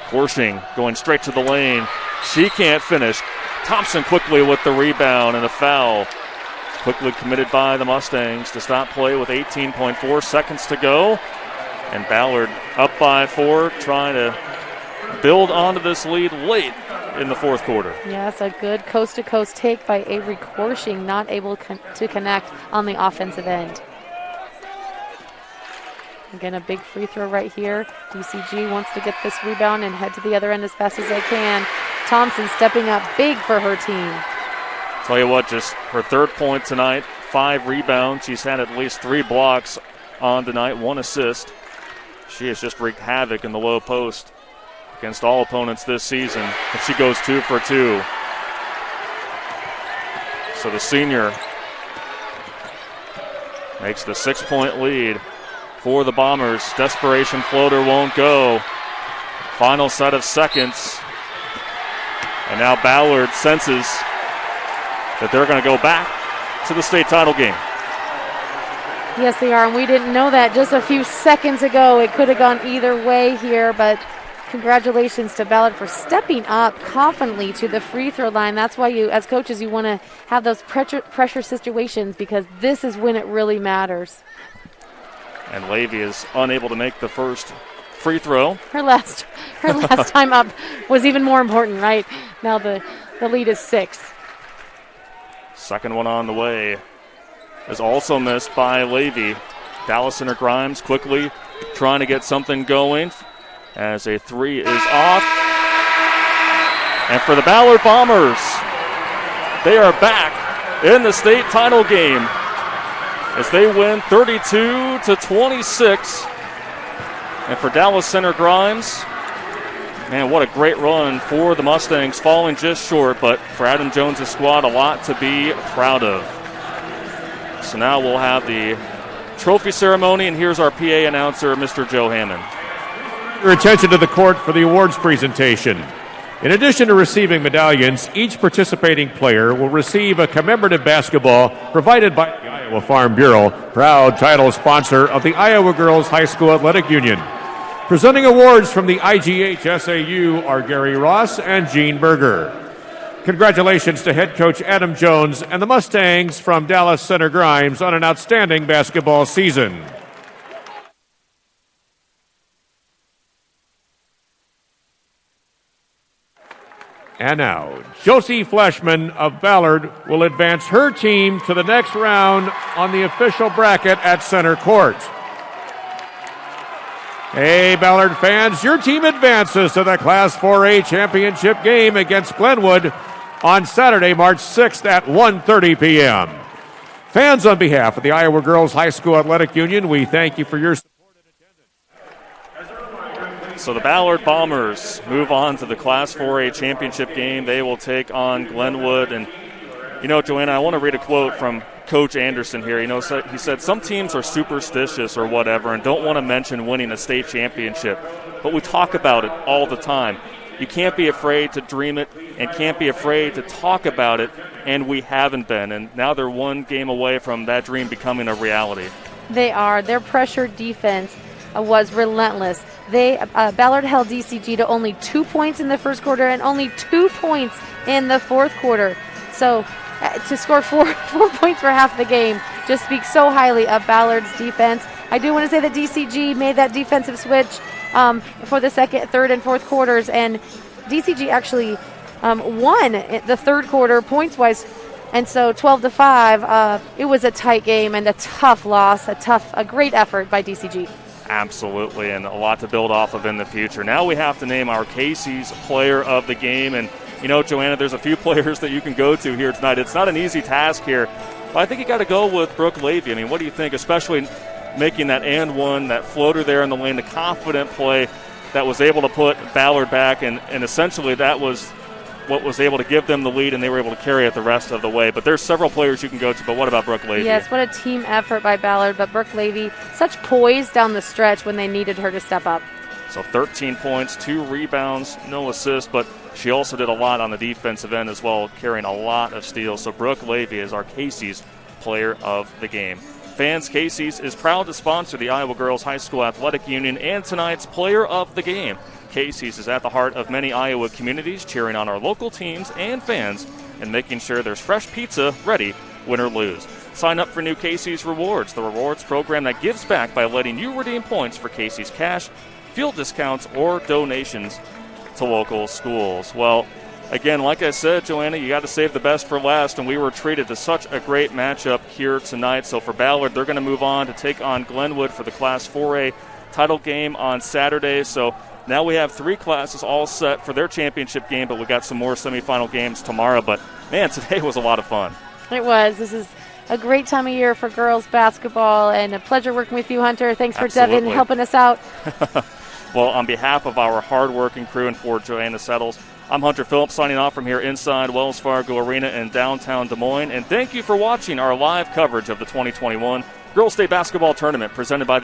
Coursing going straight to the lane. She can't finish. Thompson quickly with the rebound and a foul. Quickly committed by the Mustangs to stop play with 18.4 seconds to go. And Ballard up by 4, trying to build onto this lead late in the fourth quarter. Yes, a good coast-to-coast take by Avery Coursing, not able to connect on the offensive end. Again, a big free throw right here. DCG wants to get this rebound and head to the other end as fast as they can. Thompson stepping up big for her team. Tell you what, just her third point tonight, 5 rebounds. She's had at least 3 blocks on tonight, 1 assist. She has just wreaked havoc in the low post against all opponents this season. And she goes 2 for 2. So the senior makes the 6-point lead for the Bombers. Desperation floater won't go. Final set of seconds. And now Ballard senses that they're going to go back to the state title game. Yes, they are, and we didn't know that just a few seconds ago. It could have gone either way here, but congratulations to Ballard for stepping up confidently to the free throw line. That's why you, as coaches, you want to have those pressure situations, because this is when it really matters. And Levy is unable to make the first free throw. Her last time up was even more important, right? Now the lead is 6. Second one on the way is also missed by Levy. Dallas Center Grimes quickly trying to get something going as a 3 is off. And for the Ballard Bombers, they are back in the state title game as they win 32-26. And for Dallas Center Grimes, man, what a great run for the Mustangs, falling just short, but for Adam Jones' squad, a lot to be proud of. So now we'll have the trophy ceremony, and here's our PA announcer, Mr. Joe Hammond. Your attention to the court for the awards presentation. In addition to receiving medallions, each participating player will receive a commemorative basketball provided by the Iowa Farm Bureau, proud title sponsor of the Iowa Girls High School Athletic Union. Presenting awards from the IGHSAU are Gary Ross and Gene Berger. Congratulations to head coach Adam Jones and the Mustangs from Dallas Center Grimes on an outstanding basketball season. And now, Josie Fleshman of Ballard will advance her team to the next round on the official bracket at center court. Hey, Ballard fans, your team advances to the Class 4A championship game against Glenwood on Saturday, March 6th at 1:30 p.m. Fans, on behalf of the Iowa Girls High School Athletic Union, we thank you for your support. So the Ballard Bombers move on to the Class 4A championship game. They will take on Glenwood. And, you know, Joanna, I want to read a quote from Coach Anderson here. You know, he said, some teams are superstitious or whatever and don't want to mention winning a state championship. But we talk about it all the time. You can't be afraid to dream it and can't be afraid to talk about it, and we haven't been. And now they're one game away from that dream becoming a reality. They are. Their pressure defense was relentless. Ballard held DCG to only 2 points in the first quarter and only 2 points in the fourth quarter. So to score four points for half the game just speaks so highly of Ballard's defense. I do want to say that DCG made that defensive switch for the second, third, and fourth quarters, and DCG actually won the third quarter points-wise. And so 12-5, it was a tight game and a tough loss, a great effort by DCG. Absolutely, and a lot to build off of in the future. Now we have to name our Casey's player of the game. And, you know, Joanna, there's a few players that you can go to here tonight. It's not an easy task here, but I think you got to go with Brooke Levy. I mean, what do you think, especially making that and one, that floater there in the lane, the confident play that was able to put Ballard back, and essentially that was what was able to give them the lead, and they were able to carry it the rest of the way. But there's several players you can go to, but what about Brooke Levy? Yes, what a team effort by Ballard, but Brooke Levy, such poise down the stretch when they needed her to step up. So 13 points, 2 rebounds, no assists, but she also did a lot on the defensive end as well, carrying a lot of steals. So Brooke Levy is our Casey's player of the game. Fans, Casey's is proud to sponsor the Iowa Girls High School Athletic Union and tonight's player of the game. Casey's is at the heart of many Iowa communities, cheering on our local teams and fans and making sure there's fresh pizza ready, win or lose. Sign up for new Casey's Rewards, the rewards program that gives back by letting you redeem points for Casey's cash, fuel discounts, or donations to local schools. Well, again, like I said, Joanna, you got to save the best for last, and we were treated to such a great matchup here tonight. So for Ballard, they're going to move on to take on Glenwood for the Class 4A title game on Saturday. So Now we have 3 classes all set for their championship game, but we got some more semifinal games tomorrow. But, man, today was a lot of fun. It was. This is a great time of year for girls basketball, and a pleasure working with you, Hunter. Thanks for Devin helping us out. Well, on behalf of our hard-working crew and for Joanna Settles, I'm Hunter Phillips signing off from here inside Wells Fargo Arena in downtown Des Moines. And thank you for watching our live coverage of the 2021 Girls State Basketball Tournament presented by